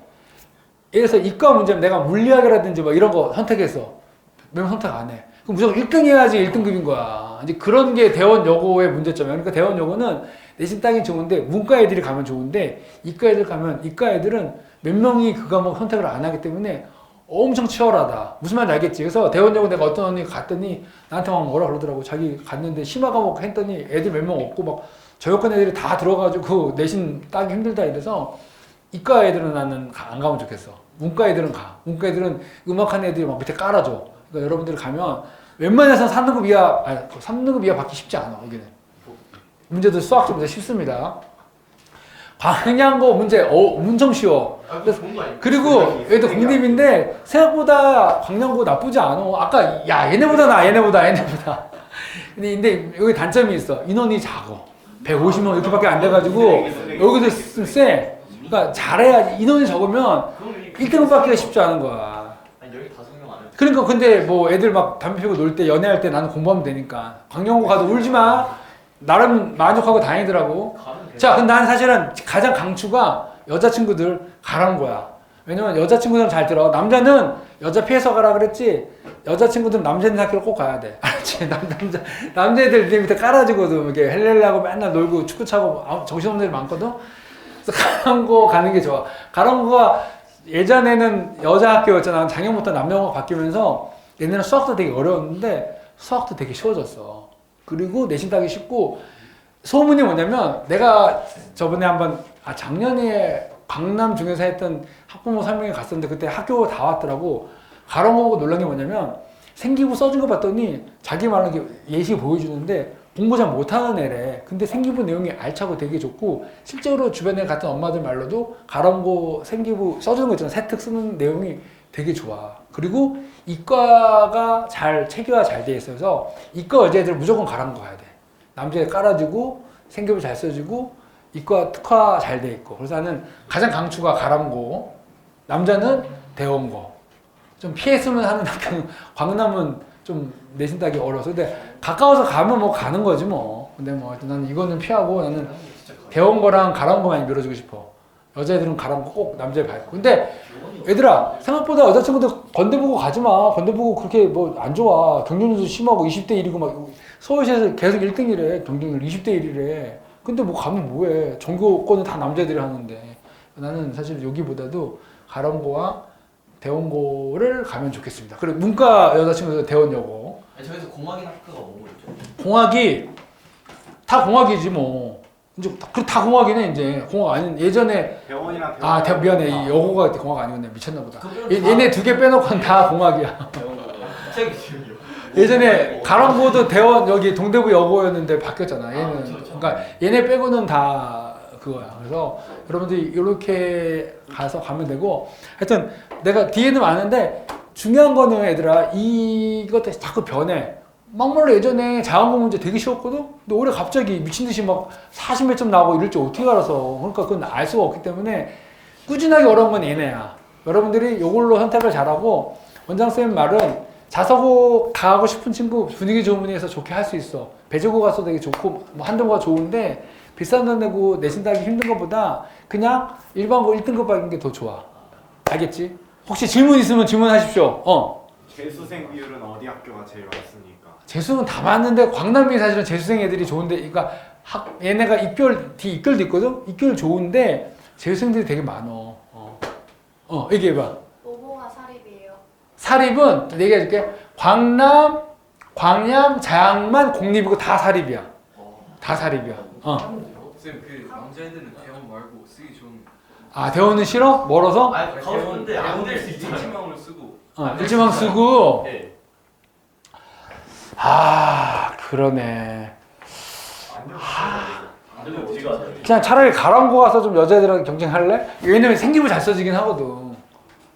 예를 들어서 이과 문제면 내가 물리학이라든지 뭐 이런 거 선택했어. 몇 명 선택 안 해. 그럼 무조건 1등 해야지 1등급인 거야. 이제 그런 게 대원여고의 문제점이야. 그러니까 대원여고는 내신 따긴 좋은데 문과 애들이 가면 좋은데 이과 애들 가면 이과 애들은 몇 명이 그 과목 선택을 안 하기 때문에 엄청 치열하다. 무슨 말인지 알겠지? 그래서 대원여고 내가 어떤 언니 갔더니 나한테 막 뭐라 그러더라고. 자기 갔는데 심화 과목 했더니 애들 몇 명 없고 막 저여권 애들이 다 들어가지고 내신 따기 힘들다 이래서 이과 애들은 나는 안 가면 좋겠어. 문과 애들은 가. 문과 애들은 음악하는 애들이 막 밑에 깔아줘. 그러니까 여러분들이 가면 웬만해서는 3등급 이하, 아니 3등급 이하 받기 쉽지 않아. 여기는. 문제도 수학적 문제 쉽습니다. 광양고 문제 엄청 쉬워. 아, 그거 좋은 거 아니야? 그리고 얘도 공립인데 생각보다 광양고 나쁘지 않아. 아까 야 얘네보다 나 얘네보다. 근데 여기 단점이 있어. 인원이 작어. 150명 이렇게밖에 안 돼가지고 여기도 좀 세. 그러니까 잘해야 인원이 적으면 1등급 받기가 쉽지 않은 거야. 아니 15명 안 해. 그러니까 근데 뭐 애들 막 담배 피우고 놀 때 연애할 때 나는 공부하면 되니까 광양고 가도 울지 마. 나름 만족하고 다니더라고. 자, 근데 난 사실은 가장 강추가 여자친구들 가라는 거야. 왜냐면 여자친구들은 잘 들어. 남자는 여자 피해서 가라 그랬지. 여자친구들은 남자들 학교를 꼭 가야 돼. 알았지? 남자애들 내 밑에 깔아주거든. 이렇게 헬렐라고 맨날 놀고 축구 차고 정신없는 애들 많거든. 그래서 가랑고 가는 게 좋아. 가랑고가 예전에는 여자 학교였잖아. 작년부터 남녀가 바뀌면서 옛날에는 수학도 되게 어려웠는데 수학도 되게 쉬워졌어. 그리고 내신 따기 쉽고 소문이 뭐냐면 내가 저번에 한번 작년에 강남 중에서 했던 학부모 설명회 갔었는데 그때 학교 다 왔더라고. 가랑고 놀란 게 뭐냐면 생기부 써준 거 봤더니 자기 말로 이렇게 예시 보여주는데 공부 잘 못하는 애래. 근데 생기부 내용이 알차고 되게 좋고 실제로 주변에 갔던 엄마들 말로도 가랑고 생기부 써주는 거 있잖아. 세특 쓰는 내용이 되게 좋아. 그리고 이과가 체계화 잘 돼 있어서 이과 여자애들 무조건 가랑고 가야 돼. 남자애 깔아주고 생기부 잘 써주고 이과 특화 잘 돼 있고. 그래서 나는 가장 강추가 가랑고, 남자는 대원고. 좀 피했으면 하는 학교는 광남은 좀 내신 따기 어려워서. 근데 가까워서 가면 뭐 가는 거지 뭐. 근데 뭐 나는 이거는 피하고 나는 대원고랑 가랑고만 밀어주고 싶어. 여자애들은 가랑고 꼭 남자애 밟고. 근데 얘들아 생각보다 여자친구들 건대보고 가지마. 건대보고 그렇게 뭐 안 좋아. 경쟁률도 심하고 20대 1이고 막 서울시에서 계속 1등이래. 경쟁률 20대 1이래. 근데 뭐 가면 뭐해. 전교권은 다 남자들이 하는데. 나는 사실 여기보다도 가랑고와 대원고를 가면 좋겠습니다. 그리고 문과 여자친구들 대원여고. 아니 저기서 공학인 학교가 오고 있죠. 공학이 다 공학이지 뭐. 이제 다 공학이네 이제. 공학 아닌 예전에 대원이랑 미안해. 이 여고가 공학 아니었네. 미쳤나 보다. 그거는 얘네 두 개 빼놓고는 다 공학이야. 갑자기 기억이요. 예전에 가랑고도 대원 여기 동대부 여고였는데 바뀌었잖아. 얘는 그렇죠. 그러니까 얘네 빼고는 다 그거야. 그래서 여러분들이 이렇게 가면 되고 하여튼 내가 뒤에는 많은데 중요한 거는 얘들아 이것도 자꾸 변해. 막말로 예전에 자원고 문제 되게 쉬웠거든? 근데 올해 갑자기 미친듯이 막 40몇 점 나오고 이럴 줄 어떻게 알아서. 그러니까 그건 알 수가 없기 때문에 꾸준하게 어려운 건 얘네야. 여러분들이 이걸로 선택을 잘하고 원장쌤 말은 자서고 가고 싶은 친구 분위기 좋은 분위기에서 좋게 할 수 있어. 배제고 가서 되게 좋고 뭐 한동가 좋은데 비싼 돈 내고 내신 따기 힘든 것보다 그냥 일반고 1등급 받는 게 더 좋아. 알겠지? 혹시 질문 있으면 질문하십시오. 재수생 비율은 어디 학교가 제일 많습니까? 재수는 다 맞는데 광남이 사실은 재수생 애들이 좋은데 그러니까 얘네가 입결도 있거든? 입결 좋은데 재수생들이 되게 많어. 얘기해봐. 모모가 사립이에요. 사립은 내가 얘기해줄게. 광남, 광양, 자양만 공립이고 다 사립이야. 다 사립이야. 쌤, 그 남자애들은 대원 말고 쓰기 좋은. 대원은 싫어? 멀어서? 아니 가고 싶은데 안 될 수 있잖아요. 일지망을 쓰고. 일지망 쓰고. 네. 그러네. 근데 어디가 안 돼? 그냥 차라리 가람고 가서 좀 여자애들이랑 경쟁할래? 왜냐면 생기부 잘 써지긴 하거든.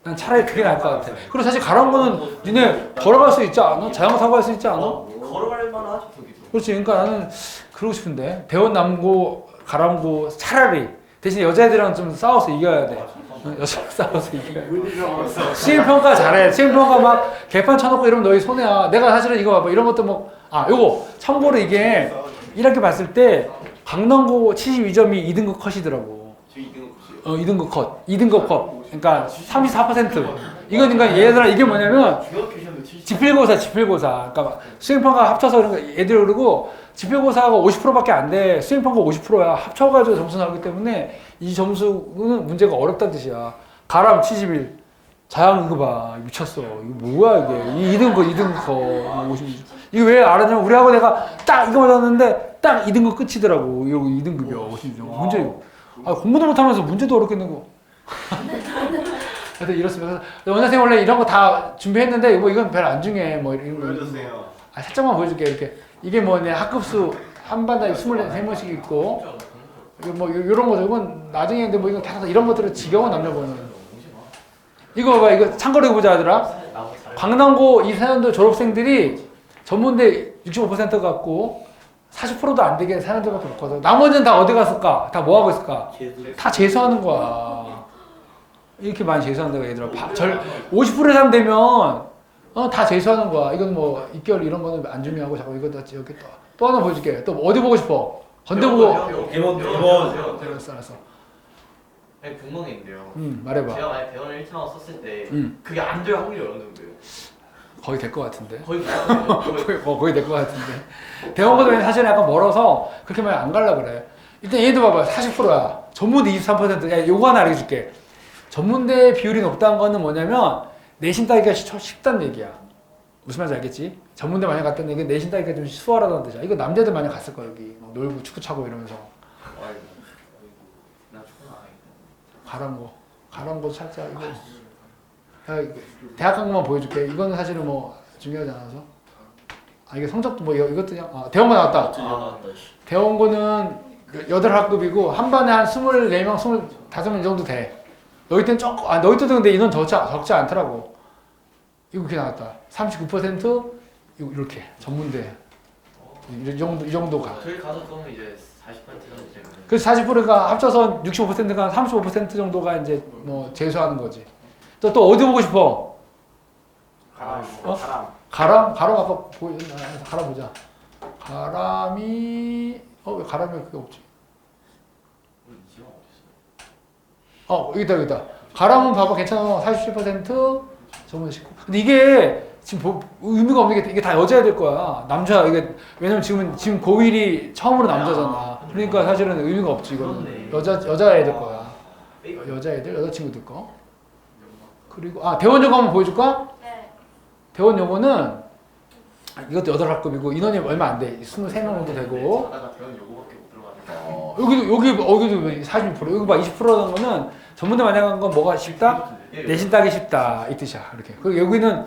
난 차라리 그게 나을 것 같아. 그리고 사실 가람고는 니네 걸어갈 수 있지 않아? 자전거 타고 갈 수 있지 않아? 걸어갈 만하죠 저기도. 그렇지. 그러니까 나는 그러고 싶은데 대원 남고 가람고 차라리 대신 여자애들이랑 좀 싸워서 이겨야 돼. 여자랑 싸워서 이겨야 돼. 시행평가 잘해. 시행평가 막 개판 쳐놓고 이러면 너희 손해야. 내가 사실은 이거 봐봐. 이런 것도 뭐 요거 참고로 이게 1학기 봤을 때 강남고 72점이 2등급 컷이더라고. 저 2등급 컷이요. 2등급 컷. 2등급 컷. 그러니까 34%. 이건 그러니까 얘들아 이게 뭐냐면 중학교 시험도 70. 지필고사. 그러니까 수행평가 합쳐서 그런 거 애들 그러고 지필고사가 50%밖에 안 돼. 수행평가 50%야. 합쳐가지고 점수 나오기 때문에 이 점수는 문제가 어렵다는 뜻이야. 가람 71. 자양 이거 봐. 미쳤어. 이거 뭐야 이게. 2등급 50. 이거 왜 알았냐면 우리 하고 내가 딱 이거 맞았는데 딱 2등급 끝이더라고. 이거 2등급이야. 50. 문제 이거. 공부도 못하면서 문제도 어렵게 내고. 하여튼 이렇습니다. 원장님 원래 이런 거 다 준비했는데 이건 별로 안 중요해. 뭐 이런 거. 보여주세요. 살짝만 보여줄게. 이렇게 이게 뭐냐 학급수 한 반당에 23명씩 있고 이거 뭐 이런 거죠. 이건 나중에 근데 뭐 이건 다 이런 것들은 지겨워 남녀보는. 이거 봐봐. 이거 참고로 보자 하더라. 강남고 이 사년도 졸업생들이 전문대 65% 갖고 40%도 안 되게 사년들밖에 없거든. 나머지는 다 어디 갔을까? 다 뭐 하고 있을까? 다 재수하는 거야. 이렇게 많이 재수한다고 얘들아. 50%의 사람 되면 다 재수하는 거야. 이건 뭐 입결 이런 거는 안 중요하고 자꾸 이거 다 이렇게 또 하나 보여줄게. 또 어디 보고 싶어? 건대 보고. 대원. 알았어. 아니 궁금한 게 있는데요. 말해봐. 제가 만약 대원을 1차원 썼을 때 음. 그게 안 될 확률이 어느 정도예요? 거의 될 것 같은데. 거의 거의 될 것 같은데. 대원고등은 사실 약간 멀어서 그렇게 많이 안 갈라 그래. 일단 얘도 봐봐. 40%야. 전문대 23%. 야, 요거 하나 알려줄게. 전문대 비율이 높다는 거는 뭐냐면 내신 따기가 쉽다는 얘기야. 무슨 말인지 알겠지? 전문대 많이 갔다는 얘기는 내신 따기가 좀 수월하다는 뜻이야. 이거 남자들 많이 갔을 거야 여기. 막 놀고 축구 차고 이러면서. 나 축구는 안 해. 가람고 살짝 이거. 야, 대학 간 것만 보여줄게. 이거는 사실은 뭐 중요하지 않아서. 이게 성적도 뭐 이것도 그냥 대원고 나왔다. 대원고는 8학급이고 한 반에 한 24명, 25명 정도 돼. 너희 때는 조금, 너희 때도 근데 인원 적지 않더라고. 이거 그렇게 나왔다. 39% 이렇게 전문대. 이 정도가. 저희 가서 그러면 이제 40% 정도 되면. 그래서 40%가 합쳐서 65%가 35% 정도가 이제 뭐 재수하는 거지. 또 어디 보고 싶어? 가람? 가람 아까 가람 보자. 가람이 왜 가람이 그게 없지? 여기다. 가람은 봐봐 괜찮아. 47% 저번 19. 근데 이게 지금 의미가 없는 게 이게 다 여자애들 거야. 남자 이게 왜냐면 지금 고1이 처음으로 남자잖아. 그러니까 사실은 의미가 없지 이거는. 여자애들 거야. 여자애들 여자친구들 거. 그리고 대원 요거 한번 보여줄까? 네. 대원 요거는 이것도 8학급이고 인원이 얼마 안 돼. 23명 정도 되고. 자다가 대원 요거밖에 못 들어가니까. 여기도 46%. 여기 봐 20%라는 거는 전문대 만약 간 건 뭐가 쉽다? 내신 따기 쉽다 이 뜻이야. 이렇게. 그리고 여기는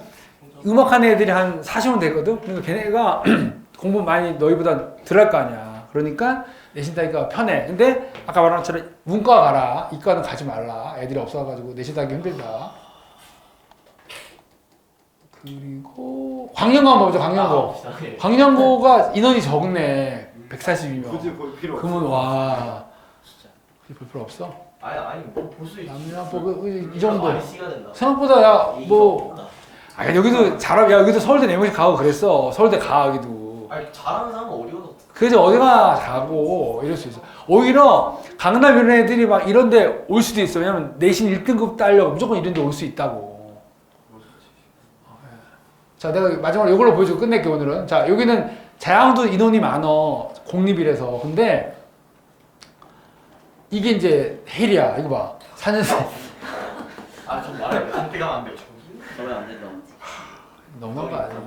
음악하는 애들이 한 40명 되거든. 그러니까 걔네가 공부 많이 너희보다 덜 할 거 아니야. 그러니까 내신 따기가 편해. 근데 아까 말한 것처럼 문과 가라. 이과는 가지 말라. 애들이 없어가지고 내신 따기 힘들다. 그리고 광년고 한번 보자. 광년고. 광년고가 인원이 적네. 142명. 굳이 볼 필요 없어. 그러면 와. 굳이 볼 필요 없어? 아니 뭐볼수 있어. 이 정도. C가 된다. 생각보다 여기도 여기도 서울대 내모시 가고 그랬어. 서울대 가 여기도. 아니 잘하는 사람은 어디 가서. 그래서 어디가 가고 이럴 수 있어. 오히려 강남 이런 애들이 막 이런데 올 수도 있어. 왜냐면 내신 1등급 따려고 무조건 이런데 올 수 있다고. 자, 내가 마지막으로 이걸로 보여주고 끝낼게 오늘은. 자, 여기는 자양도 인원이 많어. 공립이라서. 근데 이게 이제 헬이야. 이거 봐. 4년생. 좀 말해. 한테 가면 안 돼요. 저는 안 된다. 너무한 거 아니야?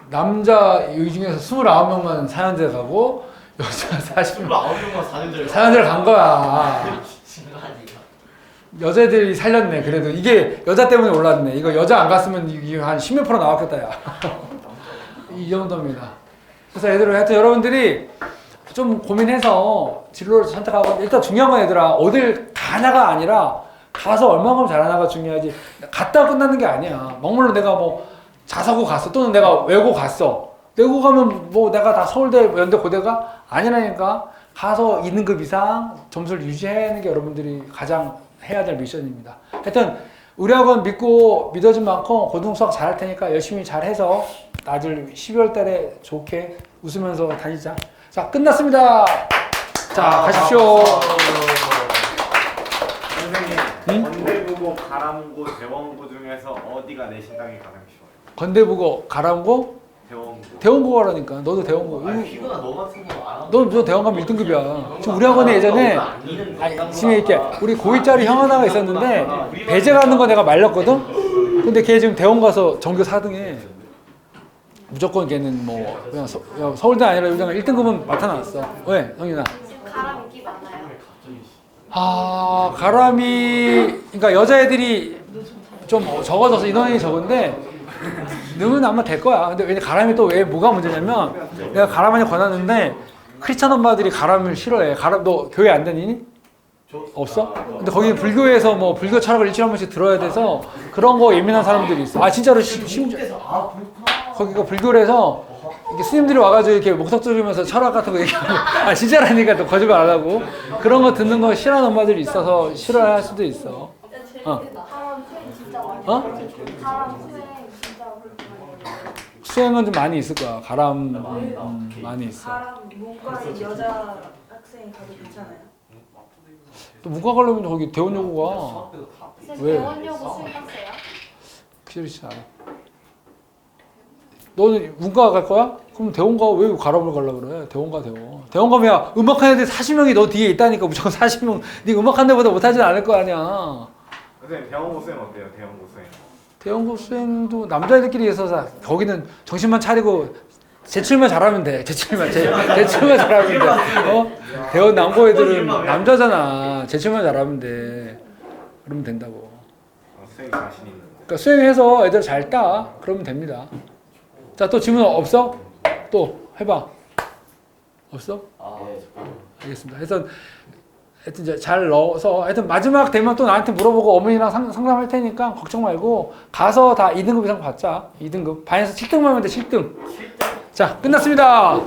남자 이 중에서 29명만 4년제 가고 여자 40명 29명만 4년제를 4년제를 간 거야. 진간이가. 여자들이 살렸네. 그래도 이게 여자 때문에 올랐네. 이거 여자 안 갔으면 이게 한 10몇 프로 나왔겠다 야. 이 정도입니다. 그래서 하여튼 여러분들이 좀 고민해서 진로를 선택하고 일단 중요한 건 얘들아 어딜 가냐가 아니라 가서 얼마만큼 잘하나가 중요하지 갔다 끝나는 게 아니야. 막물로 내가 뭐 자사고 갔어 또는 내가 외고 갔어. 외고 가면 뭐 내가 다 서울대 연대 고대가 아니라니까 가서 2등급 이상 점수를 유지하는 게 여러분들이 가장 해야 될 미션입니다. 하여튼 우리 학원 믿고 믿어준 만큼 고등 수학 잘할 테니까 열심히 잘해서 나들 12월 달에 좋게 웃으면서 다니자. 자, 끝났습니다. 자, 가십시오. 선생님, 응? 건대부고, 가람고, 대원고 중에서 어디가 내 신당이 가장 쉬워요? 건대부고 가람고 대원고. 대원고 가라니까. 너도 대원고. 아니 피부가 너 같은 거안 하고. 너 대원 가면 1등급이야. 지금 우리 학원에 예전에 아니, 지금 이렇게 우리 고2짜리 형 하나가 있었는데 배제 가는 거 내가 말렸거든. 근데 걔 지금 대원 가서 전교 4등해. 무조건 걔는 뭐 그냥 서울대 아니라 요즘 1등급은 나타났어. 왜, 성윤아? 지금 가람 인기 많아요. 아, 가람이 그러니까 여자애들이 좀 적어져서 인원이 적은데 능은 아마 될 거야. 근데 왜냐 가람이 또 왜 뭐가 문제냐면 내가 가람한테 권하는데 크리스찬 엄마들이 가람을 싫어해. 가람 너 교회 안 다니니? 없어? 근데 거기는 불교에서 뭐 불교 철학을 일주일에 한 번씩 들어야 돼서 그런 거 예민한 사람들이 있어. 아 진짜로 심지어 거기가 불교라서 이렇게 스님들이 와가지고 이렇게 목석 두르면서 철학 같은 거 얘기하고 아 진짜라니까 또 거짓말 안 하고 그런 거 듣는 거 싫어하는 엄마들이 있어서 싫어할 수도 있어. 어. 가람 수행 진짜 많이 어? 가람 수행 진짜 그렇게 많이 해요. 수행은 좀 많이 있을 거야. 가람 많이 있어. 가람 문과의 여자 학생이 가도 괜찮아요? 또 문과 가려면 거기 대원여고가 선생님 왜? 대원여고 수행하세요? 싫지 않아. 너는 문과 갈 거야? 그럼 대원가 왜 가람을 가려고 그래? 대원가 대원. 대원 가면 야, 음악하는 애들 40명이 너 뒤에 있다니까 무조건 40명. 네 음악하는 애보다 못하진 않을 거 아니야. 선생님, 대원고 수행 어때요? 대원고 수행. 대원고 수행도 남자애들끼리 있어서 거기는 정신만 차리고 제출만 잘하면 돼. 제출만 잘하면 돼. 어? 대원 남고 애들은 남자잖아. 제출만 잘하면 돼. 그러면 된다고. 수행 자신 있는데. 그러니까 수행해서 애들 잘 따. 그러면 됩니다. 자, 또 질문 없어? 또 해봐. 없어? 알겠습니다. 하여튼 이제 잘 넣어서 하여튼 마지막 되면 또 나한테 물어보고 어머니랑 상담할 테니까 걱정 말고 가서 다 2등급 이상 받자. 2등급. 반에서 7등만 하면 돼. 7등. 자, 끝났습니다.